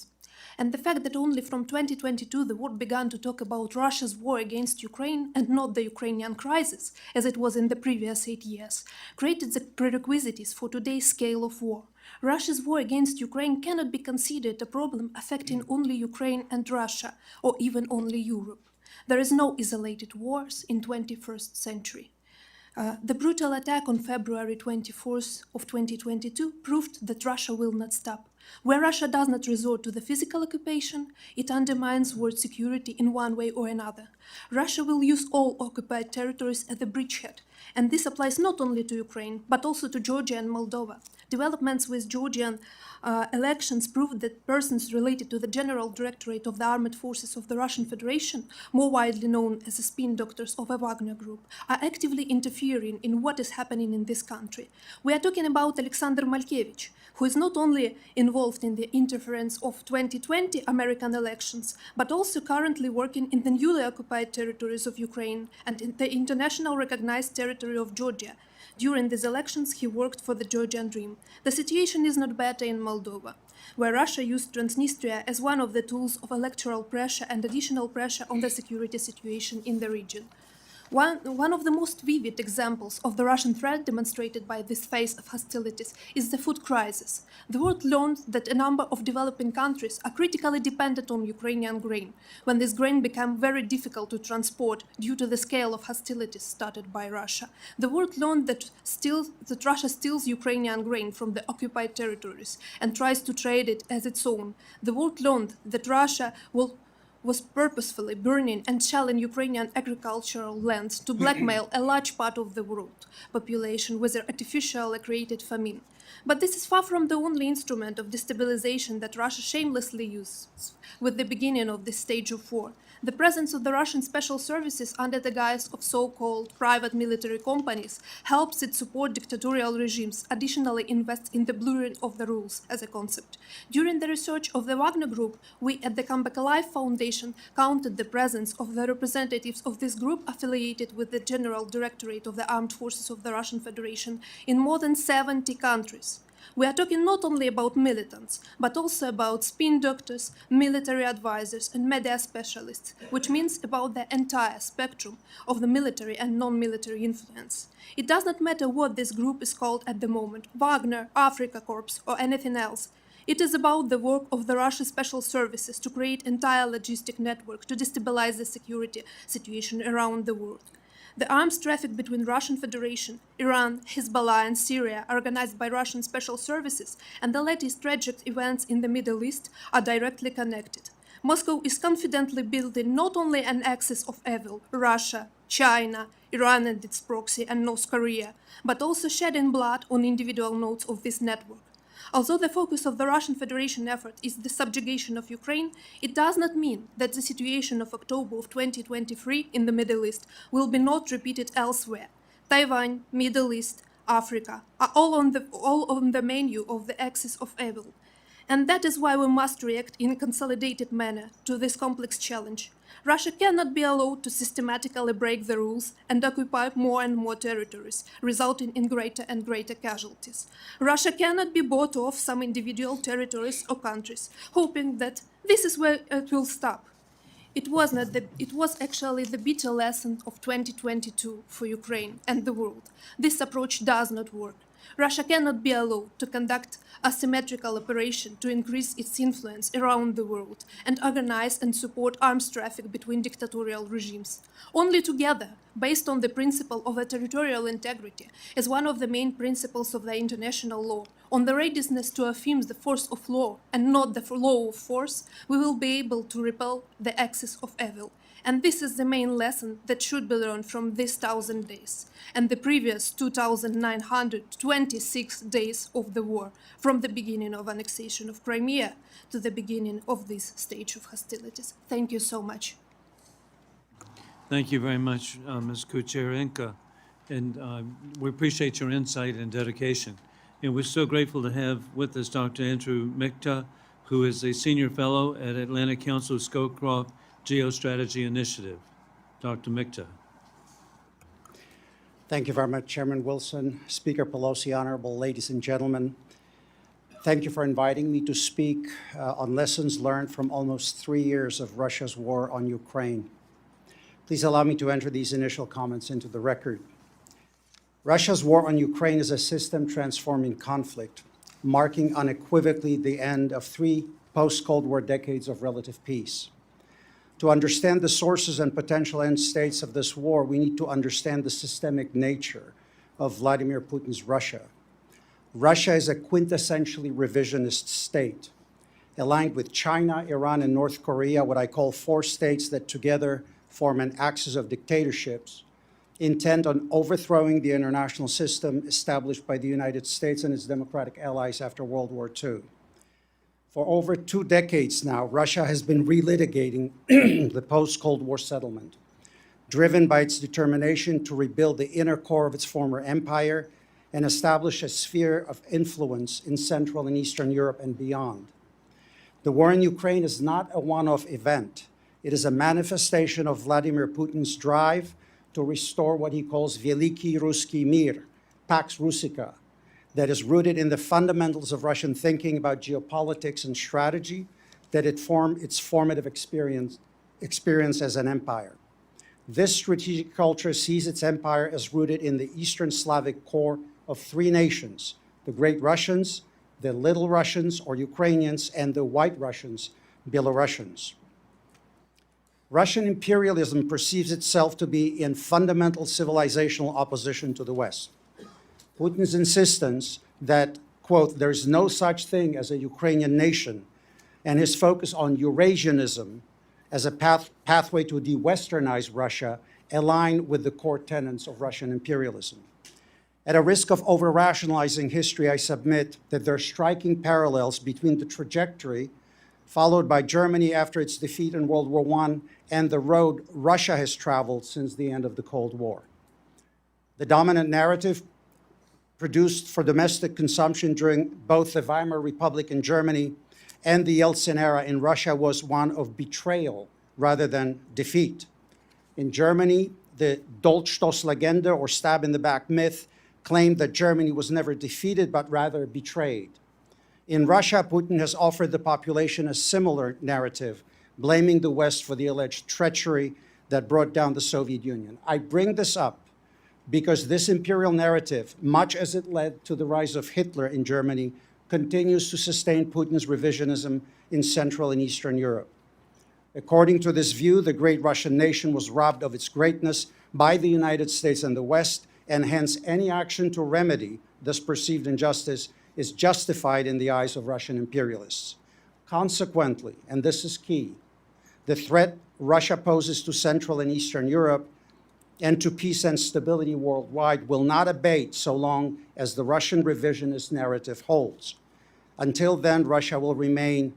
And the fact that only from 2022 the world began to talk about Russia's war against Ukraine and not the Ukrainian crisis, as it was in the previous 8 years, created the prerequisites for today's scale of war. Russia's war against Ukraine cannot be considered a problem affecting only Ukraine and Russia, or even only Europe. There is no isolated wars in 21st century. The brutal attack on February 24th of 2022 proved that Russia will not stop. Where Russia does not resort to the physical occupation, it undermines world security in one way or another. Russia will use all occupied territories as a bridgehead, and this applies not only to Ukraine, but also to Georgia and Moldova. Developments with Georgian elections proved that persons related to the General Directorate of the Armed Forces of the Russian Federation, more widely known as the spin doctors of a Wagner group, are actively interfering in what is happening in this country. We are talking about Alexander Malkevich, who is not only involved in the interference of 2020 American elections, but also currently working in the newly occupied territories of Ukraine and in the international recognized territory of Georgia. During these elections, he worked for the Georgian Dream. The situation is not better in Moldova, where Russia used Transnistria as one of the tools of electoral pressure and additional pressure on the security situation in the region. One of the most vivid examples of the Russian threat demonstrated by this phase of hostilities is the food crisis. The world learned that a number of developing countries are critically dependent on Ukrainian grain, when this grain became very difficult to transport due to the scale of hostilities started by Russia. The world learned that Russia steals Ukrainian grain from the occupied territories and tries to trade it as its own. The world learned that Russia was purposefully burning and shelling Ukrainian agricultural lands to blackmail a large part of the world population with their artificially created famine. But this is far from the only instrument of destabilization that Russia shamelessly uses with the beginning of this stage of war. The presence of the Russian special services under the guise of so-called private military companies helps it support dictatorial regimes, additionally invests in the blurring of the rules as a concept. During the research of the Wagner Group, we at the Come Back Alive Foundation counted the presence of the representatives of this group affiliated with the General Directorate of the Armed Forces of the Russian Federation in more than 70 countries. We are talking not only about militants, but also about spin doctors, military advisors, and media specialists, which means about the entire spectrum of the military and non-military influence. It does not matter what this group is called at the moment, Wagner, Africa Corps, or anything else. It is about the work of the Russian special services to create entire logistic network to destabilize the security situation around the world. The arms traffic between Russian Federation, Iran, Hezbollah, and Syria, organized by Russian special services, and the latest tragic events in the Middle East are directly connected. Moscow is confidently building not only an axis of evil, Russia, China, Iran and its proxy, and North Korea, but also shedding blood on individual nodes of this network. Although the focus of the Russian Federation effort is the subjugation of Ukraine, it does not mean that the situation of October of 2023 in the Middle East will be not repeated elsewhere. Taiwan, Middle East, Africa are all on the menu of the axis of evil. And that is why we must react in a consolidated manner to this complex challenge. Russia cannot be allowed to systematically break the rules and occupy more and more territories, resulting in greater and greater casualties. Russia cannot be bought off some individual territories or countries, hoping that this is where it will stop. It was actually the bitter lesson of 2022 for Ukraine and the world. This approach does not work. Russia cannot be allowed to conduct asymmetrical operation to increase its influence around the world and organize and support arms traffic between dictatorial regimes. Only together, based on the principle of territorial integrity as one of the main principles of the international law, on the readiness to affirm the force of law and not the law of force, we will be able to repel the axis of evil. And this is the main lesson that should be learned from this 1,000 days and the previous 2,926 days of the war, from the beginning of annexation of Crimea to the beginning of this stage of hostilities. Thank you so much. Thank you very much, Ms. Kucherenko. And we appreciate your insight and dedication. And we're so grateful to have with us Dr. Andrew Michta, who is a senior fellow at Atlantic Council Scowcroft GeoStrategy Initiative. Dr. Michta. Thank you very much, Chairman Wilson, Speaker Pelosi, honorable ladies and gentlemen. Thank you for inviting me to speak on lessons learned from almost 3 years of Russia's war on Ukraine. Please allow me to enter these initial comments into the record. Russia's war on Ukraine is a system-transforming conflict, marking unequivocally the end of 3 post-Cold War decades of relative peace. To understand the sources and potential end states of this war, we need to understand the systemic nature of Vladimir Putin's Russia. Russia is a quintessentially revisionist state, aligned with China, Iran, and North Korea, what I call 4 states that together form an axis of dictatorships, intent on overthrowing the international system established by the United States and its democratic allies after World War II. For over 2 decades now, Russia has been relitigating the post-Cold War settlement, driven by its determination to rebuild the inner core of its former empire and establish a sphere of influence in Central and Eastern Europe and beyond. The war in Ukraine is not a one-off event. It is a manifestation of Vladimir Putin's drive to restore what he calls Veliki Ruski Mir, Pax Russica, that is rooted in the fundamentals of Russian thinking about geopolitics and strategy, that it formed its formative experience as an empire. This strategic culture sees its empire as rooted in the Eastern Slavic core of 3 nations, the Great Russians, the Little Russians or Ukrainians, and the White Russians, Belarusians. Russian imperialism perceives itself to be in fundamental civilizational opposition to the West. Putin's insistence that, quote, there is no such thing as a Ukrainian nation, and his focus on Eurasianism as a pathway to de-Westernize Russia align with the core tenets of Russian imperialism. At a risk of over-rationalizing history, I submit that there are striking parallels between the trajectory followed by Germany after its defeat in World War I and the road Russia has traveled since the end of the Cold War. The dominant narrative produced for domestic consumption during both the Weimar Republic in Germany and the Yeltsin era in Russia was one of betrayal rather than defeat. In Germany, the Dolchstoßlegende, or stab-in-the-back myth, claimed that Germany was never defeated but rather betrayed. In Russia, Putin has offered the population a similar narrative, blaming the West for the alleged treachery that brought down the Soviet Union. I bring this up because this imperial narrative, much as it led to the rise of Hitler in Germany, continues to sustain Putin's revisionism in Central and Eastern Europe. According to this view, the great Russian nation was robbed of its greatness by the United States and the West, and hence any action to remedy this perceived injustice is justified in the eyes of Russian imperialists. Consequently, and this is key, The threat Russia poses to Central and Eastern Europe and to peace and stability worldwide will not abate so long as the Russian revisionist narrative holds. Until then, Russia will remain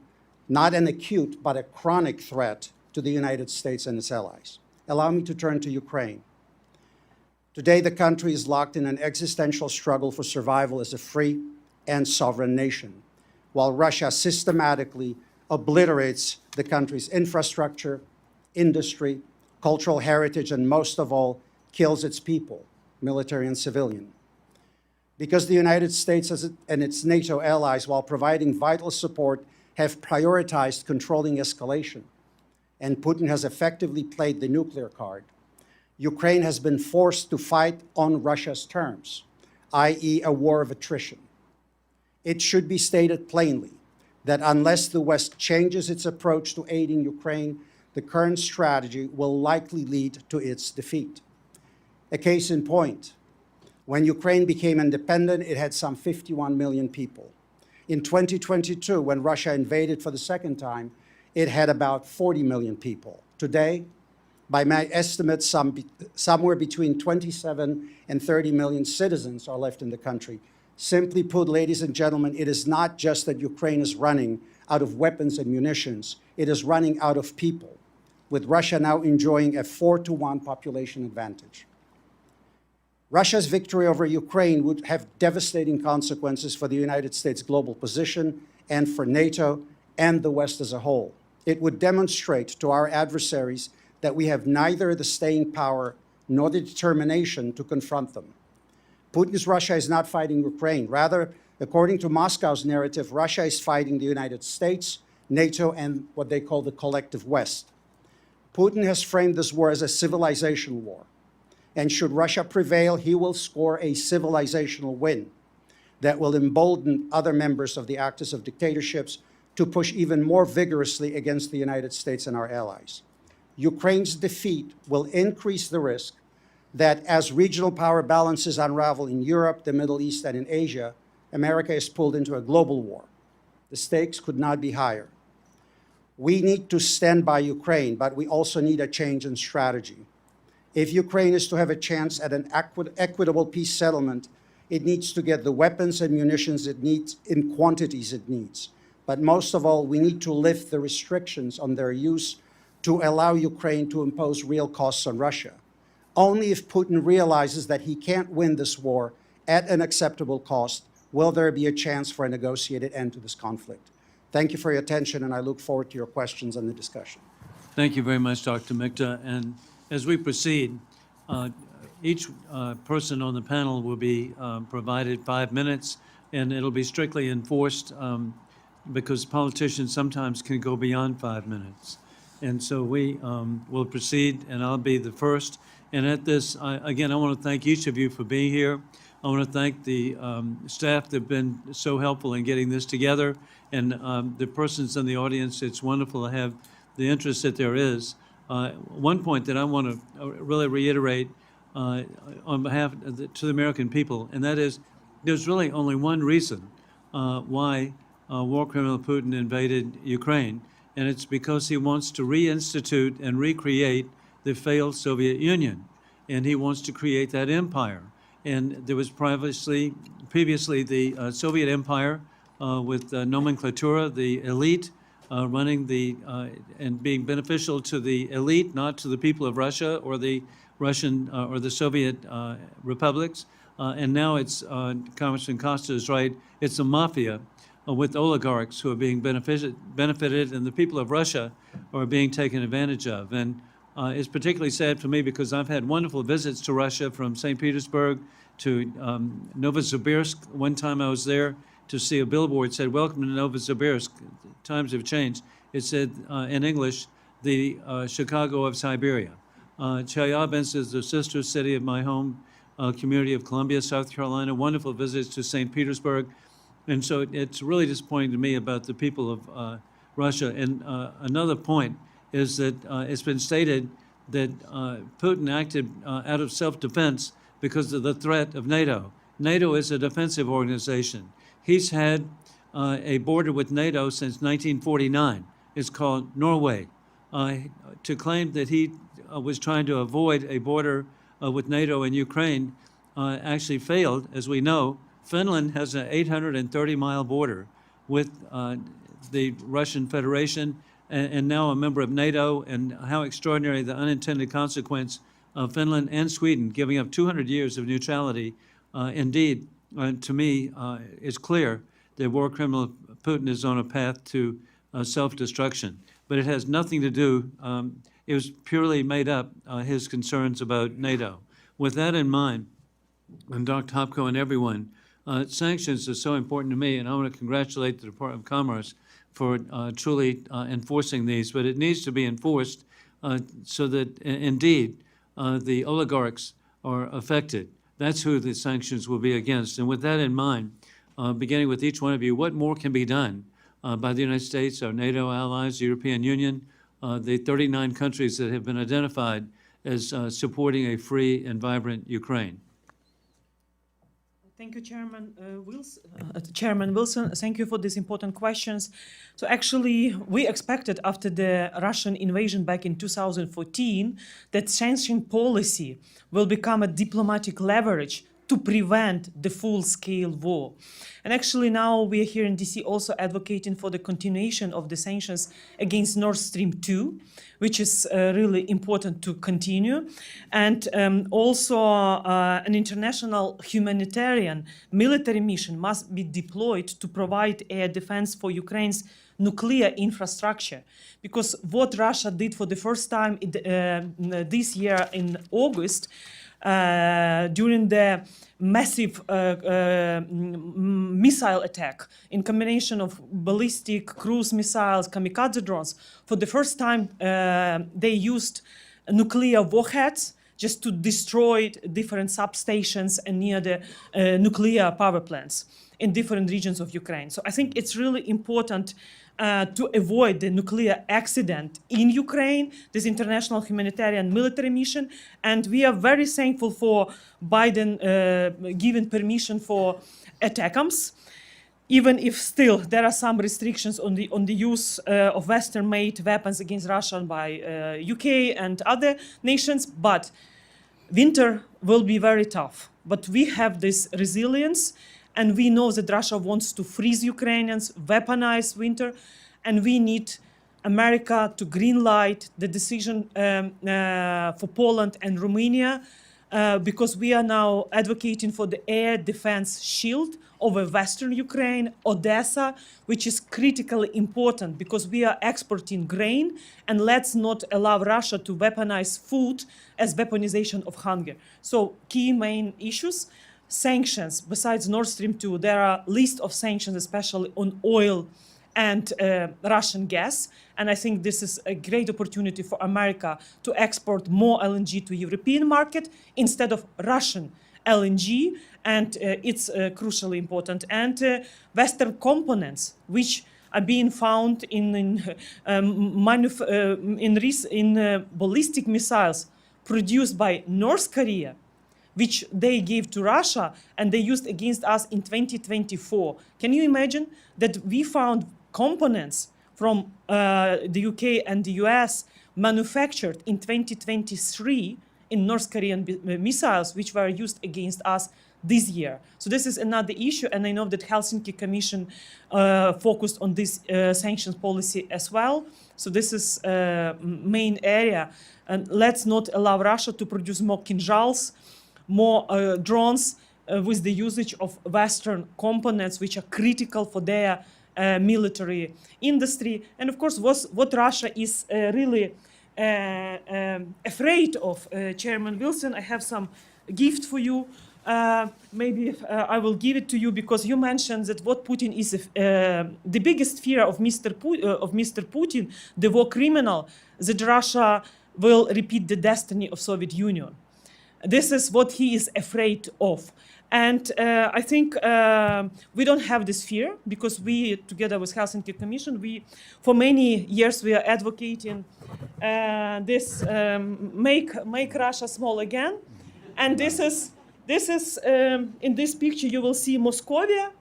not an acute, but a chronic threat to the United States and its allies. Allow me to turn to Ukraine. Today, the country is locked in an existential struggle for survival as a free and sovereign nation, while Russia systematically obliterates the country's infrastructure, industry, cultural heritage, and most of all, kills its people, military and civilian. Because the United States and its NATO allies, while providing vital support, have prioritized controlling escalation, and Putin has effectively played the nuclear card, Ukraine has been forced to fight on Russia's terms, i.e. a war of attrition. It should be stated plainly that unless the West changes its approach to aiding Ukraine, the current strategy will likely lead to its defeat. A case in point, when Ukraine became independent, it had some 51 million people. In 2022, when Russia invaded for the second time, it had about 40 million people. Today, by my estimates, somewhere between 27 and 30 million citizens are left in the country. Simply put, ladies and gentlemen, it is not just that Ukraine is running out of weapons and munitions, it is running out of people, with Russia now enjoying a 4-to-1 population advantage. Russia's victory over Ukraine would have devastating consequences for the United States' global position and for NATO and the West as a whole. It would demonstrate to our adversaries that we have neither the staying power nor the determination to confront them. Putin's Russia is not fighting Ukraine. Rather, according to Moscow's narrative, Russia is fighting the United States, NATO, and what they call the collective West. Putin has framed this war as a civilizational war. And should Russia prevail, he will score a civilizational win that will embolden other members of the axis of dictatorships to push even more vigorously against the United States and our allies. Ukraine's defeat will increase the risk that as regional power balances unravel in Europe, the Middle East, and in Asia, America is pulled into a global war. The stakes could not be higher. We need to stand by Ukraine, but we also need a change in strategy. If Ukraine is to have a chance at an equitable peace settlement, it needs to get the weapons and munitions it needs in quantities it needs. But most of all, we need to lift the restrictions on their use to allow Ukraine to impose real costs on Russia. Only if Putin realizes that he can't win this war at an acceptable cost will there be a chance for a negotiated end to this conflict. Thank you for your attention, and I look forward to your questions and the discussion. Thank you very much, Dr. Michta. And as we proceed, each person on the panel will be provided 5 minutes, and it'll be strictly enforced because politicians sometimes can go beyond 5 minutes. And so we will proceed, and I'll be the first. And at this, again, I want to thank each of you for being here. I want to thank the staff that have been so helpful in getting this together, and the persons in the audience. It's wonderful to have the interest that there is. One point that I want to really reiterate on behalf of to the American people, and that is there's really only one reason why war criminal Putin invaded Ukraine, and it's because he wants to reinstitute and recreate the failed Soviet Union, and he wants to create that empire. And there was previously the Soviet Empire with nomenclatura, the elite, running the and being beneficial to the elite, not to the people of Russia or the Russian or the Soviet republics. And now it's, Congressman Costa is right, it's a mafia with oligarchs who are being benefited, and the people of Russia are being taken advantage of. And it's particularly sad for me because I've had wonderful visits to Russia from St. Petersburg to Novosibirsk. One time I was there to see a billboard said, "Welcome to Novosibirsk." Times have changed. It said in English, the Chicago of Siberia. Chelyabinsk is the sister city of my home community of Columbia, South Carolina. Wonderful visits to St. Petersburg. And so it's really disappointing to me about the people of Russia. And another point is that it's been stated that Putin acted out of self-defense because of the threat of NATO. NATO is a defensive organization. He's had a border with NATO since 1949. It's called Norway. to claim that he was trying to avoid a border with NATO and Ukraine actually failed. As we know, Finland has an 830-mile border with the Russian Federation and now a member of NATO, and how extraordinary the unintended consequence of Finland and Sweden giving up 200 years of neutrality. Indeed, to me, is clear that war criminal Putin is on a path to self-destruction. But it has nothing to do, it was purely made up, his concerns about NATO. With that in mind, and Dr. Hopko and everyone, sanctions are so important to me, and I want to congratulate the Department of Commerce for truly enforcing these, but it needs to be enforced so that indeed the oligarchs are affected. That's who the sanctions will be against. And with that in mind, beginning with each one of you, what more can be done by the United States, our NATO allies, the European Union, the 39 countries that have been identified as supporting a free and vibrant Ukraine? Thank you, Chairman Wilson. Thank you for these important questions. So actually, we expected after the Russian invasion back in 2014 that sanction policy will become a diplomatic leverage to prevent the full-scale war. And actually now we are here in DC also advocating for the continuation of the sanctions against Nord Stream 2, which is really important to continue. And also an international humanitarian military mission must be deployed to provide air defense for Ukraine's nuclear infrastructure. Because what Russia did for the first time this year in August, during the massive missile attack in combination of ballistic cruise missiles, kamikaze drones, for the first time they used nuclear warheads just to destroy different substations and near the nuclear power plants in different regions of Ukraine. So I think it's really important to avoid the nuclear accident in Ukraine, this international humanitarian military mission. And we are very thankful for Biden giving permission for ATACMS, even if still there are some restrictions on the use of Western-made weapons against Russia by UK and other nations. But winter will be very tough. But we have this resilience, and we know that Russia wants to freeze Ukrainians, weaponize winter, and we need America to green light the decision for Poland and Romania, because we are now advocating for the air defense shield over Western Ukraine, Odessa, which is critically important because we are exporting grain, and let's not allow Russia to weaponize food as weaponization of hunger. So key main issues. Sanctions, besides Nord Stream 2, there are a list of sanctions, especially on oil and Russian gas. And I think this is a great opportunity for America to export more LNG to European market instead of Russian LNG. And it's crucially important. And Western components, which are being found in ballistic missiles produced by North Korea, which they gave to Russia and they used against us in 2024. Can you imagine that we found components from the UK and the US manufactured in 2023 in North Korean missiles, which were used against us this year? So this is another issue, and I know that Helsinki Commission focused on this sanctions policy as well. So this is main area, and let's not allow Russia to produce more kinzhals, more drones with the usage of Western components, which are critical for their military industry. And of course, what Russia is really afraid of, Chairman Wilson, I have some gift for you. Maybe I will give it to you because you mentioned that what Putin is the biggest fear of Mr. Putin, the war criminal, that Russia will repeat the destiny of Soviet Union. This is what he is afraid of. And I think we don't have this fear because we, together with Helsinki Commission, for many years we are advocating this make Russia small again. And this is in this picture you will see Moscovia,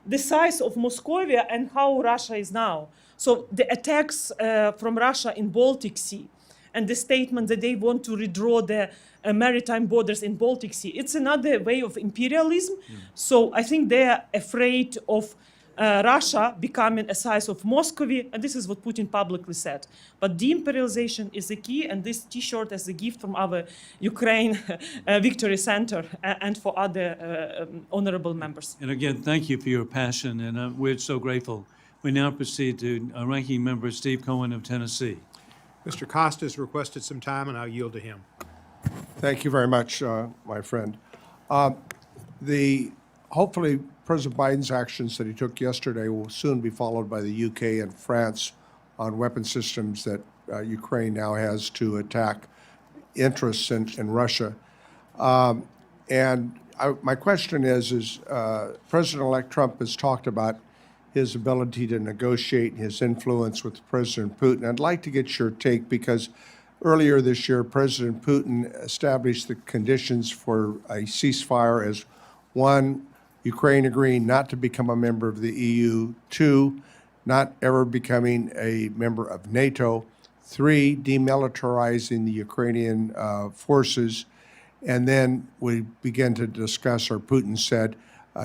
the size of Moscovia and how Russia is now. So the attacks from Russia in Baltic Sea and the statement that they want to redraw the maritime borders in Baltic Sea, it's another way of imperialism. So I think they are afraid of Russia becoming a size of Moscow, and this is what Putin publicly said. But de-imperialization is the key, and this T-shirt is a gift from our Ukraine Victory Center and for other honorable members. And again, thank you for your passion, and we're so grateful. We now proceed to Ranking Member Steve Cohen of Tennessee. Mr. Costa has requested some time, and I'll yield to him. Thank you very much, my friend. Hopefully, President Biden's actions that he took yesterday will soon be followed by the UK and France on weapon systems that Ukraine now has to attack interests in Russia. My question is President-elect Trump has talked about his ability to negotiate, his influence with President Putin. I'd like to get your take because earlier this year, President Putin established the conditions for a ceasefire as 1, Ukraine agreeing not to become a member of the EU, 2, not ever becoming a member of NATO, 3, demilitarizing the Ukrainian forces, and then we begin to discuss, or Putin said,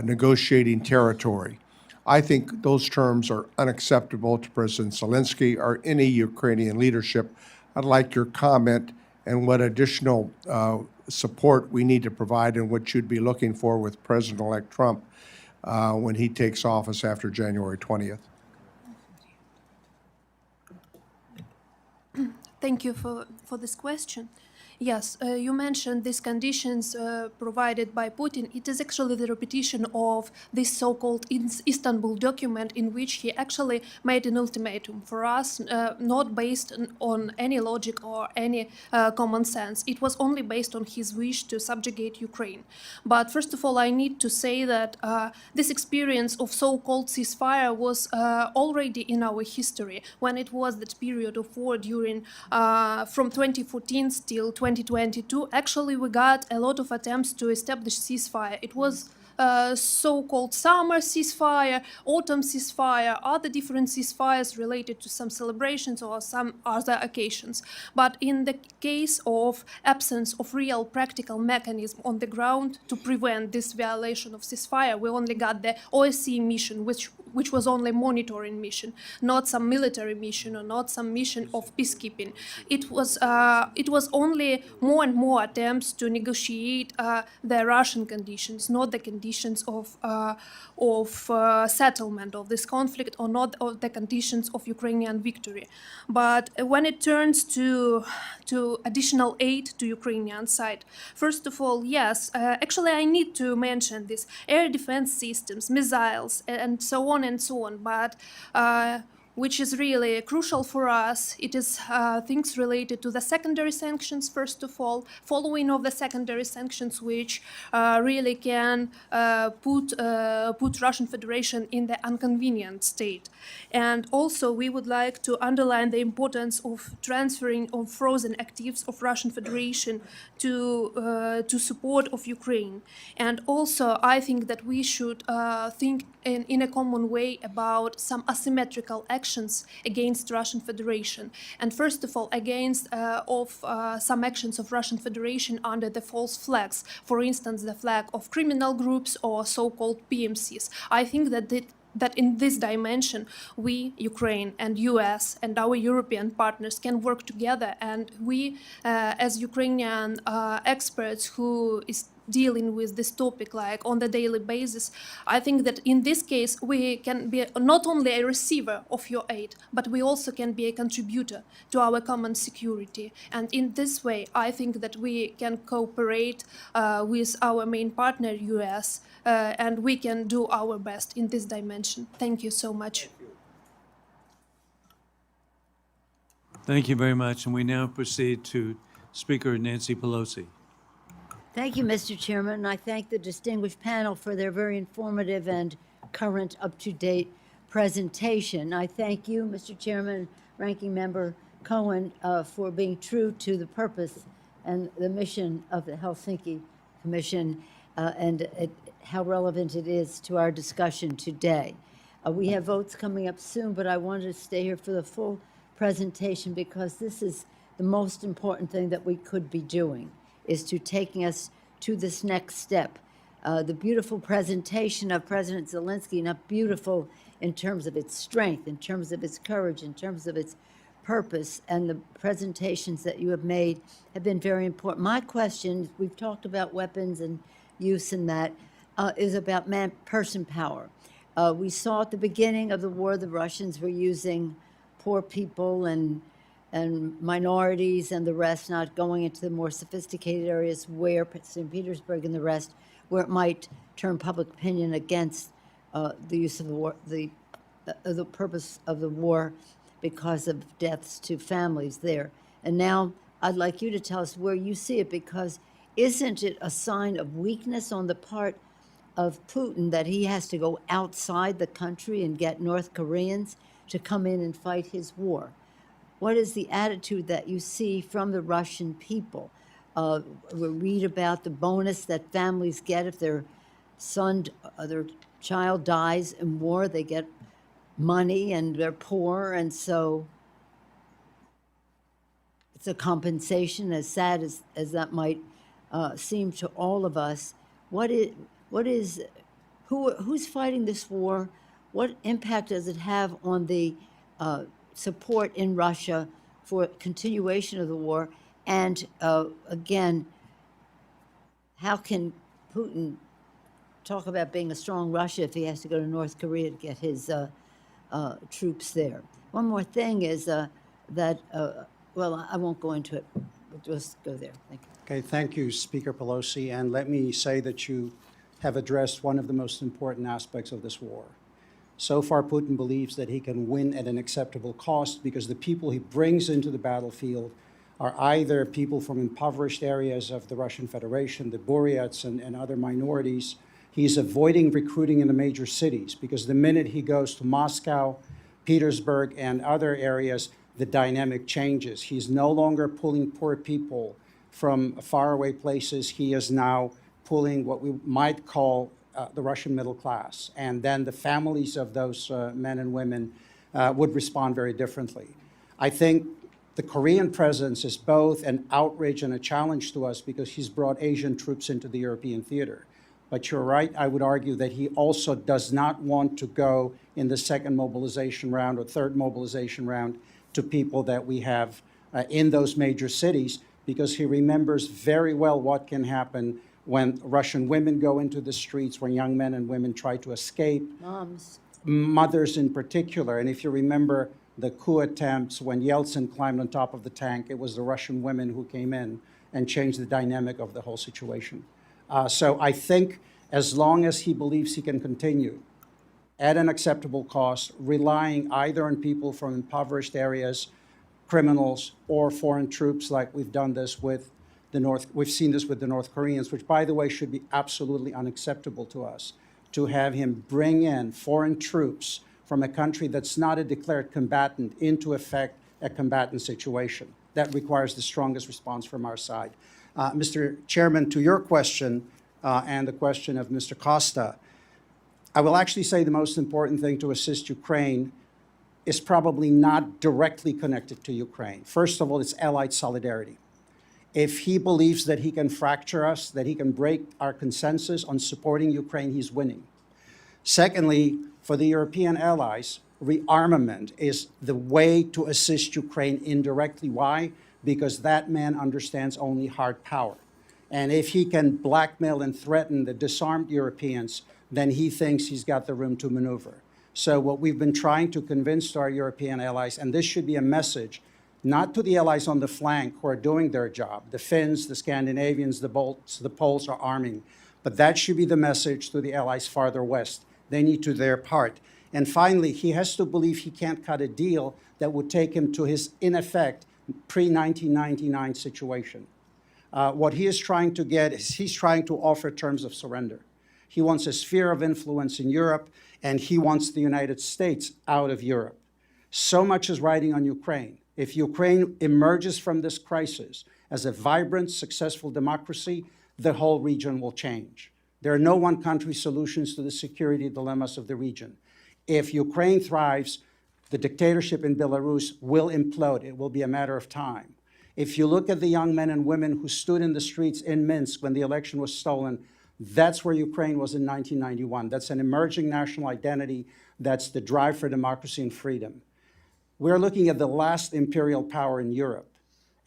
negotiating territory. I think those terms are unacceptable to President Zelensky or any Ukrainian leadership. I'd like your comment and what additional support we need to provide and what you'd be looking for with President-elect Trump when he takes office after January 20th. Thank you for this question. Yes, you mentioned these conditions provided by Putin. It is actually the repetition of this so-called Istanbul document in which he actually made an ultimatum for us, not based on any logic or any common sense. It was only based on his wish to subjugate Ukraine. But first of all, I need to say that this experience of so-called ceasefire was already in our history when it was that period of war during from 2014 till 2022, actually we got a lot of attempts to establish ceasefire. It was so-called summer ceasefire, autumn ceasefire, other different ceasefires related to some celebrations or some other occasions. But in the case of absence of real practical mechanism on the ground to prevent this violation of ceasefire, we only got the OSCE mission, which was only monitoring mission, not some military mission or not some mission of peacekeeping. It was only more and more attempts to negotiate the Russian conditions, not the conditions of settlement of this conflict or not of the conditions of Ukrainian victory. But when it turns to additional aid to Ukrainian side, first of all, yes, actually I need to mention this air defense systems, missiles, and so on and so on, but which is really crucial for us. It is things related to the secondary sanctions, first of all, following of the secondary sanctions, which really can put Russian Federation in the inconvenient state. And also, we would like to underline the importance of transferring of frozen actives of Russian Federation to support of Ukraine. And also, I think that we should think in a common way about some asymmetrical actions against Russian Federation, and first of all against some actions of Russian Federation under the false flags, for instance the flag of criminal groups or so-called PMCs. I think that in this dimension, we, Ukraine and US and our European partners can work together, and we as Ukrainian experts who is dealing with this topic like on the daily basis, I think that in this case we can be not only a receiver of your aid, but we also can be a contributor to our common security. And in this way, I think that we can cooperate with our main partner, US, and we can do our best in this dimension. Thank you so much. Thank you very much. And we now proceed to Speaker Nancy Pelosi. Thank you, Mr. Chairman, and I thank the distinguished panel for their very informative and current, up-to-date presentation. I thank you, Mr. Chairman, Ranking Member Cohen, for being true to the purpose and the mission of the Helsinki Commission and how relevant it is to our discussion today. We have votes coming up soon, but I wanted to stay here for the full presentation because this is the most important thing that we could be doing, is to taking us to this next step. The beautiful presentation of President Zelensky, not beautiful in terms of its strength, in terms of its courage, in terms of its purpose, and the presentations that you have made have been very important. My question, we've talked about weapons and use and that, is about person power. We saw at the beginning of the war, the Russians were using poor people and minorities and the rest, not going into the more sophisticated areas where St. Petersburg and the rest, where it might turn public opinion against the use of the war, the purpose of the war, because of deaths to families there. And now I'd like you to tell us where you see it, because isn't it a sign of weakness on the part of Putin that he has to go outside the country and get North Koreans to come in and fight his war? What is the attitude that you see from the Russian people? We read about the bonus that families get if their their child dies in war, they get money and they're poor, and so it's a compensation, as sad as that might seem to all of us. Who's fighting this war? What impact does it have on the support in Russia for continuation of the war? And again, how can Putin talk about being a strong Russia if he has to go to North Korea to get his troops there? One more thing is that, well, I won't go into it. We'll just go there. Thank you. Okay, thank you, Speaker Pelosi. And let me say that you have addressed one of the most important aspects of this war. So far, Putin believes that he can win at an acceptable cost because the people he brings into the battlefield are either people from impoverished areas of the Russian Federation, the Buryats and other minorities. He's avoiding recruiting in the major cities because the minute he goes to Moscow, Petersburg, and other areas, the dynamic changes. He's no longer pulling poor people from faraway places. He is now pulling what we might call the Russian middle class. And then the families of those men and women would respond very differently. I think the Korean presence is both an outrage and a challenge to us because he's brought Asian troops into the European theater. But you're right, I would argue that he also does not want to go in the second mobilization round or third mobilization round to people that we have in those major cities, because he remembers very well what can happen when Russian women go into the streets, when young men and women try to escape. Moms. Mothers in particular. And if you remember the coup attempts when Yeltsin climbed on top of the tank, it was the Russian women who came in and changed the dynamic of the whole situation. So I think as long as he believes he can continue at an acceptable cost, relying either on people from impoverished areas, criminals, or foreign troops, like we've done this with we've seen this with the North Koreans, which, by the way, should be absolutely unacceptable to us, to have him bring in foreign troops from a country that's not a declared combatant into effect a combatant situation. That requires the strongest response from our side. Mr. Chairman, to your question and the question of Mr. Costa, I will actually say the most important thing to assist Ukraine is probably not directly connected to Ukraine. First of all, it's allied solidarity. If he believes that he can fracture us, that he can break our consensus on supporting Ukraine, he's winning. Secondly, for the European allies, rearmament is the way to assist Ukraine indirectly. Why? Because that man understands only hard power. And if he can blackmail and threaten the disarmed Europeans, then he thinks he's got the room to maneuver. So what we've been trying to convince to our European allies, and this should be a message, not to the allies on the flank who are doing their job, the Finns, the Scandinavians, the Balts, the Poles are arming, but that should be the message to the allies farther west. They need to do their part. And finally, he has to believe he can't cut a deal that would take him to his, in effect, pre-1999 situation. What he is trying to get is he's trying to offer terms of surrender. He wants a sphere of influence in Europe, and he wants the United States out of Europe. So much is riding on Ukraine. If Ukraine emerges from this crisis as a vibrant, successful democracy, the whole region will change. There are no one-country solutions to the security dilemmas of the region. If Ukraine thrives, the dictatorship in Belarus will implode. It will be a matter of time. If you look at the young men and women who stood in the streets in Minsk when the election was stolen, that's where Ukraine was in 1991. That's an emerging national identity. That's the drive for democracy and freedom. We're looking at the last imperial power in Europe.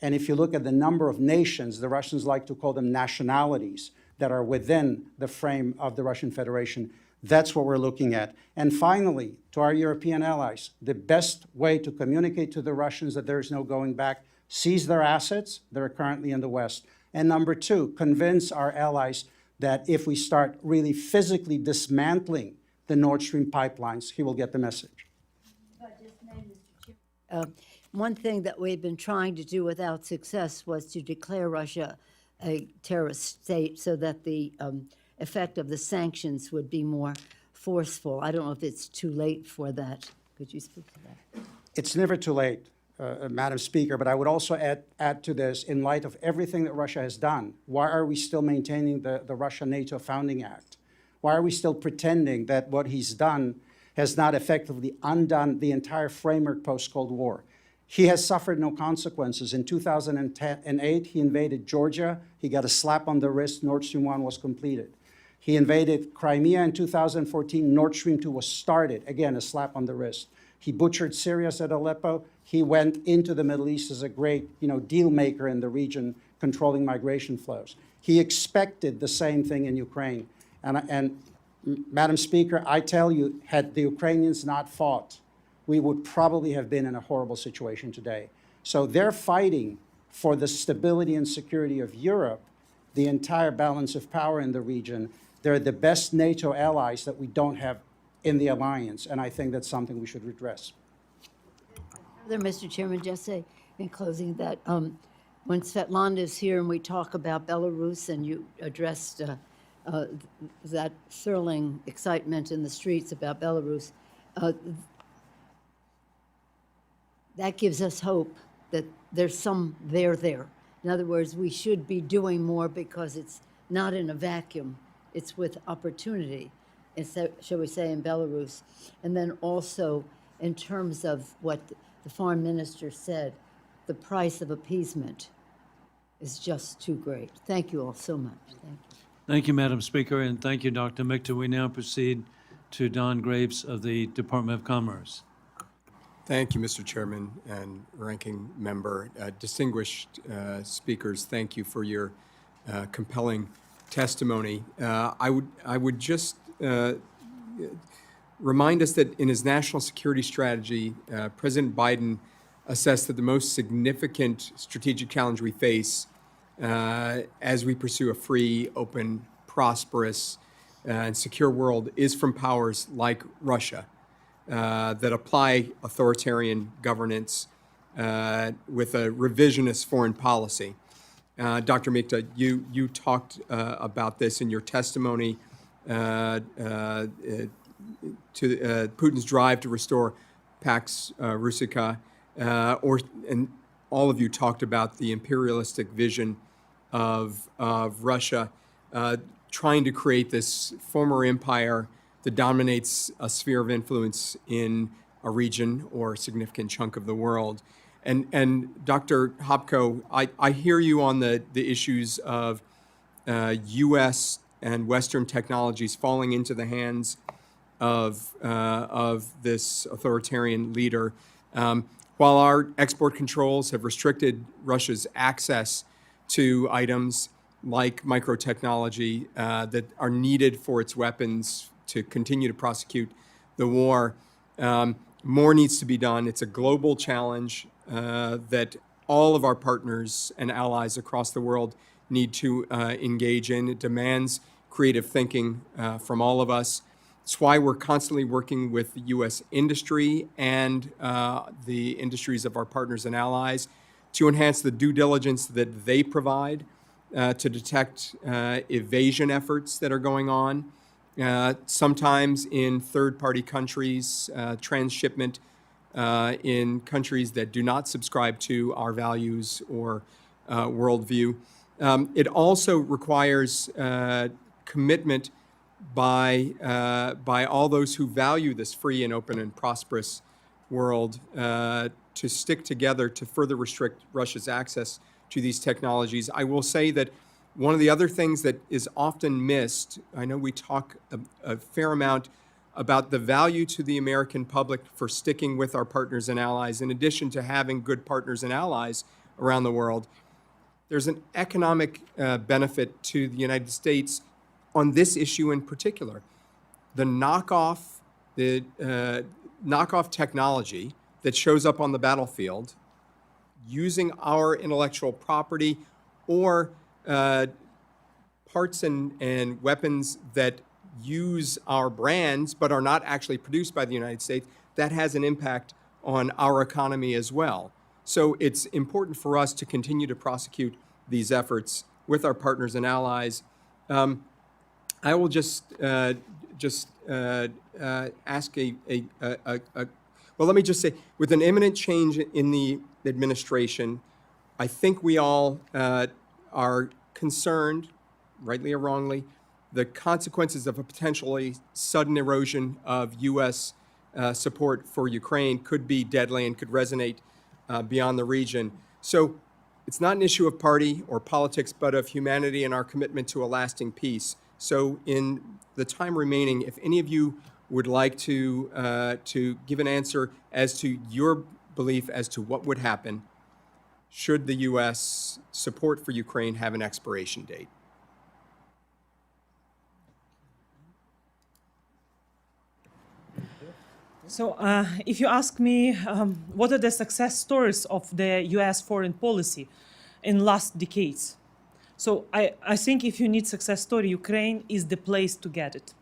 And if you look at the number of nations, the Russians like to call them nationalities, that are within the frame of the Russian Federation, that's what we're looking at. And finally, to our European allies, the best way to communicate to the Russians that there is no going back, seize their assets that are currently in the West. And number two, convince our allies that if we start really physically dismantling the Nord Stream pipelines, he will get the message. One thing that we've been trying to do without success was to declare Russia a terrorist state so that the effect of the sanctions would be more forceful. I don't know if it's too late for that. Could you speak to that? It's never too late, Madam Speaker, but I would also add to this, in light of everything that Russia has done, why are we still maintaining the Russia-NATO Founding Act? Why are we still pretending that what he's done has not effectively undone the entire framework post-Cold War? He has suffered no consequences. In 2008, he invaded Georgia. He got a slap on the wrist. Nord Stream 1 was completed. He invaded Crimea in 2014. Nord Stream 2 was started. Again, a slap on the wrist. He butchered Syria at Aleppo. He went into the Middle East as a great, deal maker in the region, controlling migration flows. He expected the same thing in Ukraine. And Madam Speaker, I tell you, had the Ukrainians not fought, we would probably have been in a horrible situation today. So they're fighting for the stability and security of Europe, the entire balance of power in the region. They're the best NATO allies that we don't have in the alliance, and I think that's something we should redress. Mr. Chairman, just say in closing that when Svetlana is here and we talk about Belarus and you addressed that thrilling excitement in the streets about Belarus, that gives us hope that there's some there. In other words, we should be doing more because it's not in a vacuum. It's with opportunity, shall we say, in Belarus. And then also, in terms of what the foreign minister said, the price of appeasement is just too great. Thank you all so much. Thank you. Thank you, Madam Speaker, and thank you, Dr. Michta. We now proceed to Don Graves of the Department of Commerce. Thank you, Mr. Chairman and Ranking Member. Distinguished speakers, thank you for your compelling testimony. I would just remind us that in his national security strategy, President Biden assessed that the most significant strategic challenge we face as we pursue a free, open, prosperous, and secure world is from powers like Russia that apply authoritarian governance with a revisionist foreign policy. Dr. Michta, you talked about this in your testimony to Putin's drive to restore Pax Russica, and all of you talked about the imperialistic vision of Russia trying to create this former empire that dominates a sphere of influence in a region or a significant chunk of the world. And Dr. Hopko, I hear you on the issues of U.S. and Western technologies falling into the hands of this authoritarian leader. While our export controls have restricted Russia's access to items like microtechnology that are needed for its weapons to continue to prosecute the war, more needs to be done. It's a global challenge that all of our partners and allies across the world need to engage in. It demands creative thinking from all of us. It's why we're constantly working with the U.S. industry and the industries of our partners and allies to enhance the due diligence that they provide to detect evasion efforts that are going on, sometimes in third-party countries, transshipment in countries that do not subscribe to our values or worldview. It also requires commitment by all those who value this free and open and prosperous world to stick together to further restrict Russia's access to these technologies. I will say that one of the other things that is often missed, I know we talk a fair amount about the value to the American public for sticking with our partners and allies, in addition to having good partners and allies around the world. There's an economic benefit to the United States on this issue in particular. The knockoff technology that shows up on the battlefield using our intellectual property or parts and weapons that use our brands but are not actually produced by the United States, that has an impact on our economy as well. So it's important for us to continue to prosecute these efforts with our partners and allies. I will just ask well, let me just say, with an imminent change in the administration, I think we all are concerned, rightly or wrongly, the consequences of a potentially sudden erosion of U.S. Support for Ukraine could be deadly and could resonate beyond the region. So it's not an issue of party or politics, but of humanity and our commitment to a lasting peace. So in the time remaining, if any of you would like to give an answer as to your belief as to what would happen should the U.S. support for Ukraine have an expiration date. So if you ask me, what are the success stories of the U.S. foreign policy in last decades? So I think if you need success story, Ukraine is the place to get it.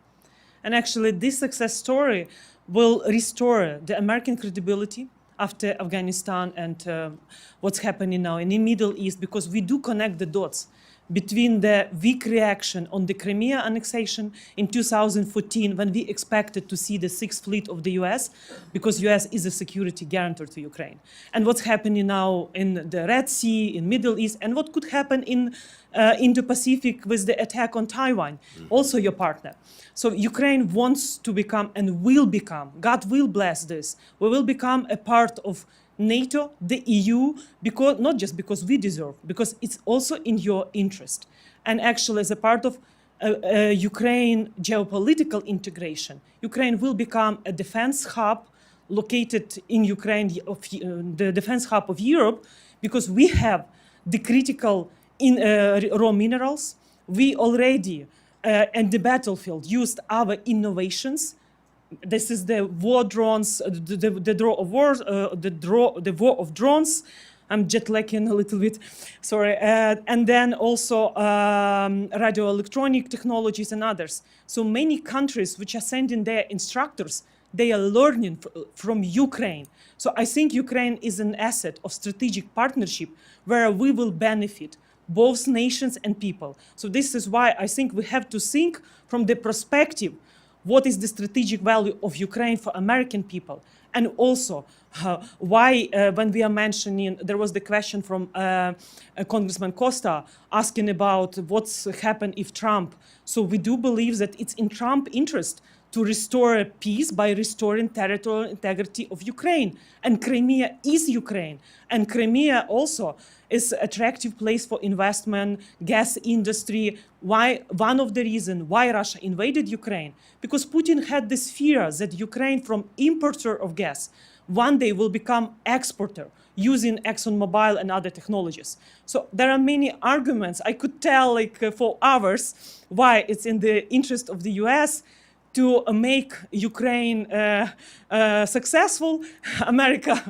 And actually, this success story will restore the American credibility after Afghanistan and what's happening now in the Middle East, because we do connect the dots between the weak reaction on the Crimea annexation in 2014, when we expected to see the Sixth Fleet of the US, because US is a security guarantor to Ukraine, and what's happening now in the Red Sea, in Middle East, and what could happen in Indo-Pacific with the attack on Taiwan, also your partner. So Ukraine wants to become and will become, God will bless this, we will become a part of NATO, the EU, because not just because we deserve, because it's also in your interest. And actually, as a part of Ukraine geopolitical integration, Ukraine will become a defense hub located in Ukraine, the defense hub of Europe, because we have the critical raw minerals. We already, in the battlefield, used our innovations. This is the war drones, the war of drones. I'm jet lagging a little bit, sorry. And then also radio electronic technologies and others. So many countries which are sending their instructors, they are learning from Ukraine. So I think Ukraine is an asset of strategic partnership where we will benefit both nations and people. So this is why I think we have to think from the perspective what is the strategic value of Ukraine for American people? And also, why, when we are mentioning, there was the question from Congressman Costa asking about what's happened if Trump. So we do believe that it's in Trump's interest to restore peace by restoring territorial integrity of Ukraine. And Crimea is Ukraine. And Crimea also is an attractive place for investment, gas industry. Why? One of the reasons why Russia invaded Ukraine, because Putin had this fear that Ukraine, from importer of gas, one day will become exporter using ExxonMobil and other technologies. So there are many arguments. I could tell for hours why it's in the interest of the US to make Ukraine successful, America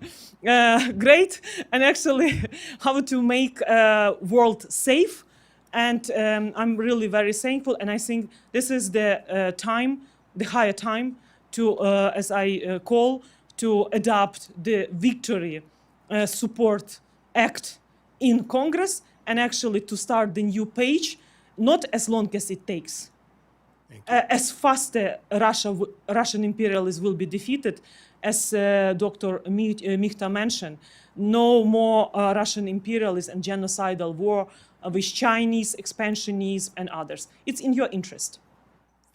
great, and actually how to make world safe. And I'm really very thankful, and I think this is the time, the higher time to, as I call, to adopt the Victory Support Act in Congress, and actually to start the new page, not as long as it takes. As fast as Russian imperialists will be defeated, as Dr. Michta mentioned, no more Russian imperialism and genocidal war with Chinese expansionists and others. It's in your interest.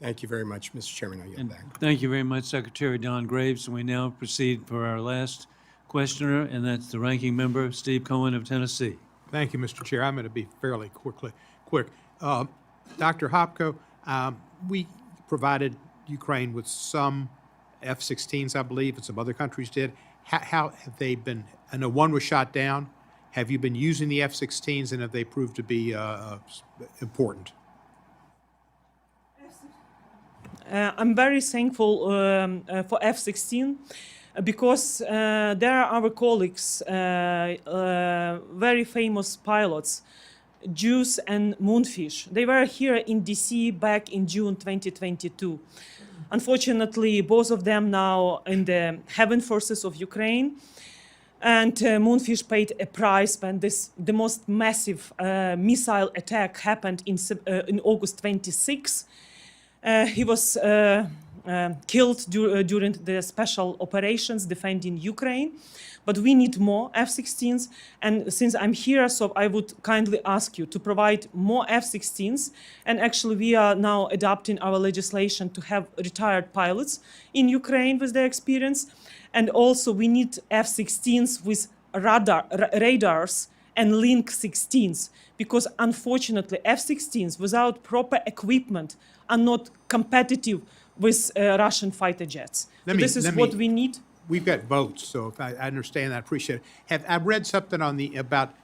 Thank you very much, Mr. Chairman. I yield back. Thank you very much, Secretary Don Graves. And we now proceed for our last questioner, and that's the ranking member, Steve Cohen of Tennessee. Thank you, Mr. Chair. I'm going to be fairly quick. Dr. Hopko, we provided Ukraine with some F-16s, I believe, and some other countries did. How have they been? I know one was shot down. Have you been using the F-16s, and have they proved to be important? I'm very thankful for F-16 because there are our colleagues, very famous pilots, Juice and Moonfish. They were here in DC back in June 2022. Unfortunately, both of them now in the Heaven Forces of Ukraine. And Moonfish paid a price when the most massive missile attack happened in August 26. He was killed during the special operations defending Ukraine. But we need more F-16s. And since I'm here, so I would kindly ask you to provide more F-16s. And actually, we are now adopting our legislation to have retired pilots in Ukraine with their experience. And also, we need F-16s with radars and Link 16s. Because unfortunately, F-16s without proper equipment are not competitive with Russian fighter jets. This is what we need. We've got votes, so if I understand that, I appreciate it. I've read something about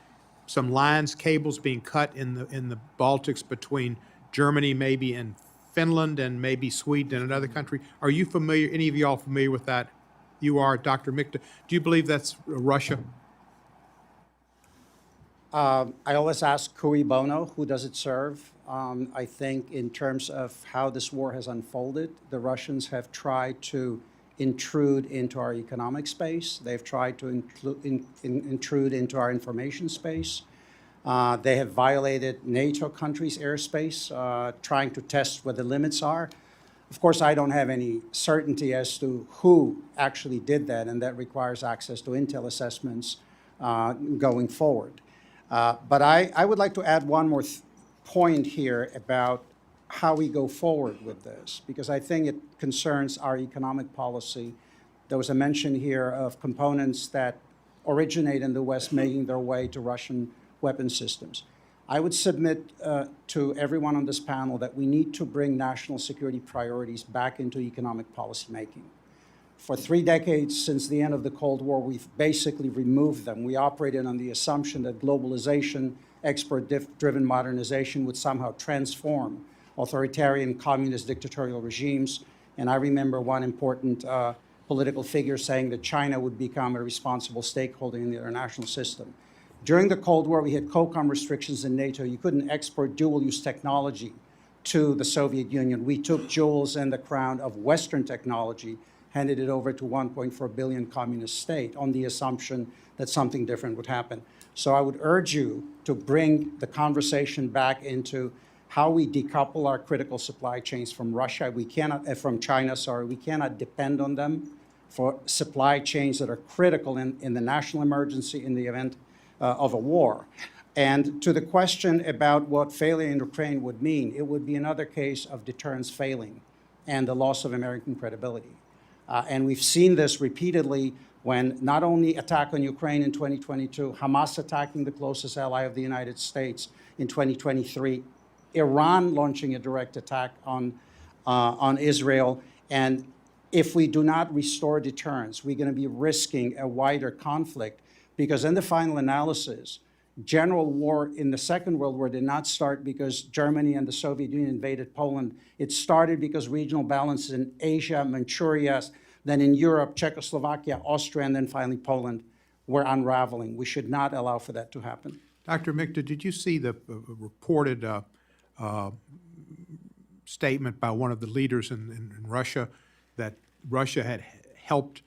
some lines, cables being cut in the Baltics between Germany maybe and Finland and maybe Sweden and another country. Are you familiar, any of y'all familiar with that? You are, Dr. Michta. Do you believe that's Russia? I always ask cui bono, who does it serve? I think in terms of how this war has unfolded, the Russians have tried to intrude into our economic space. They've tried to intrude into our information space. They have violated NATO countries' airspace, trying to test what the limits are. Of course, I don't have any certainty as to who actually did that, and that requires access to intel assessments going forward. But I would like to add one more point here about how we go forward with this, because I think it concerns our economic policy. There was a mention here of components that originate in the West making their way to Russian weapon systems. I would submit to everyone on this panel that we need to bring national security priorities back into economic policy making. For 3 decades since the end of the Cold War, we've basically removed them. We operated on the assumption that globalization, export-driven modernization would somehow transform authoritarian communist dictatorial regimes. And I remember one important political figure saying that China would become a responsible stakeholder in the international system. During the Cold War, we had COCOM restrictions in NATO. You couldn't export dual-use technology to the Soviet Union. We took jewels in the crown of Western technology, handed it over to 1.4 billion communist state on the assumption that something different would happen. So I would urge you to bring the conversation back into how we decouple our critical supply chains from Russia. We cannot, from China, sorry, we cannot depend on them for supply chains that are critical in the national emergency in the event of a war. And to the question about what failure in Ukraine would mean, it would be another case of deterrence failing and the loss of American credibility. And we've seen this repeatedly when not only attack on Ukraine in 2022, Hamas attacking the closest ally of the United States in 2023, Iran launching a direct attack on Israel. And if we do not restore deterrence, we're going to be risking a wider conflict, because in the final analysis, general war in the Second World War did not start because Germany and the Soviet Union invaded Poland. It started because regional balances in Asia, Manchuria, then in Europe, Czechoslovakia, Austria, and then finally Poland were unraveling. We should not allow for that to happen. Dr. Michta, did you see the reported statement by one of the leaders in Russia that Russia had helped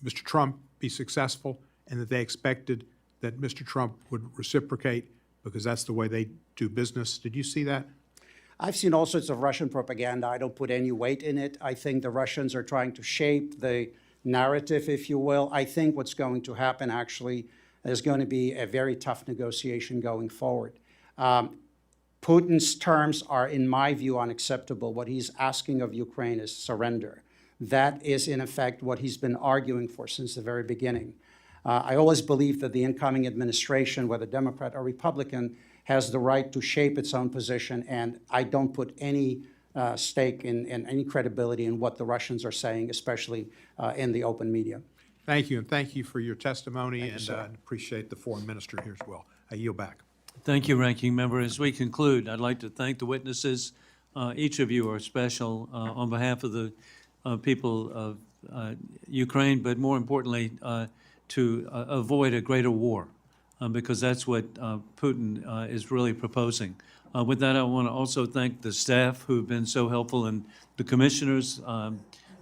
Mr. Trump be successful and that they expected that Mr. Trump would reciprocate because that's the way they do business? Did you see that? I've seen all sorts of Russian propaganda. I don't put any weight in it. I think the Russians are trying to shape the narrative, if you will. I think what's going to happen actually is going to be a very tough negotiation going forward. Putin's terms are, in my view, unacceptable. What he's asking of Ukraine is surrender. That is, in effect, what he's been arguing for since the very beginning. I always believe that the incoming administration, whether Democrat or Republican, has the right to shape its own position, and I don't put any stake in any credibility in what the Russians are saying, especially in the open media. Thank you, and thank you for your testimony, Thank you, and sir. appreciate the foreign minister here as well. I yield back. Thank you, Ranking Member. As we conclude, I'd like to thank the witnesses. Each of you are special on behalf of the people of Ukraine, but more importantly, to avoid a greater war, because that's what Putin is really proposing. With that, I want to also thank the staff who've been so helpful and the commissioners.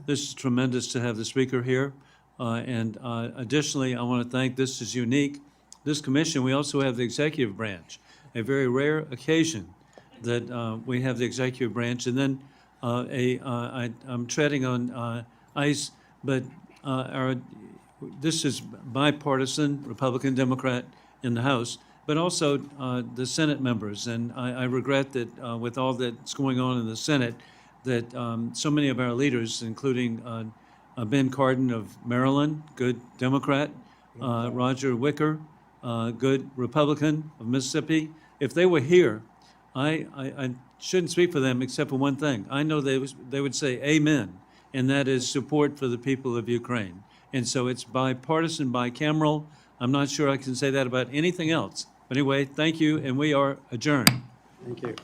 This is tremendous to have the speaker here. And additionally, I want to thank, this is unique, this commission, we also have the executive branch, a very rare occasion that we have the executive branch. And then I'm treading on ice, but this is bipartisan, Republican, Democrat in the House, but also the Senate members. And I regret that with all that's going on in the Senate, that so many of our leaders, including Ben Cardin of Maryland, good Democrat, Roger Wicker, good Republican of Mississippi, if they were here, I shouldn't speak for them except for one thing. I know they would say amen, and that is support for the people of Ukraine. And so it's bipartisan, bicameral. I'm not sure I can say that about anything else. But anyway, thank you, and we are adjourned. Thank you.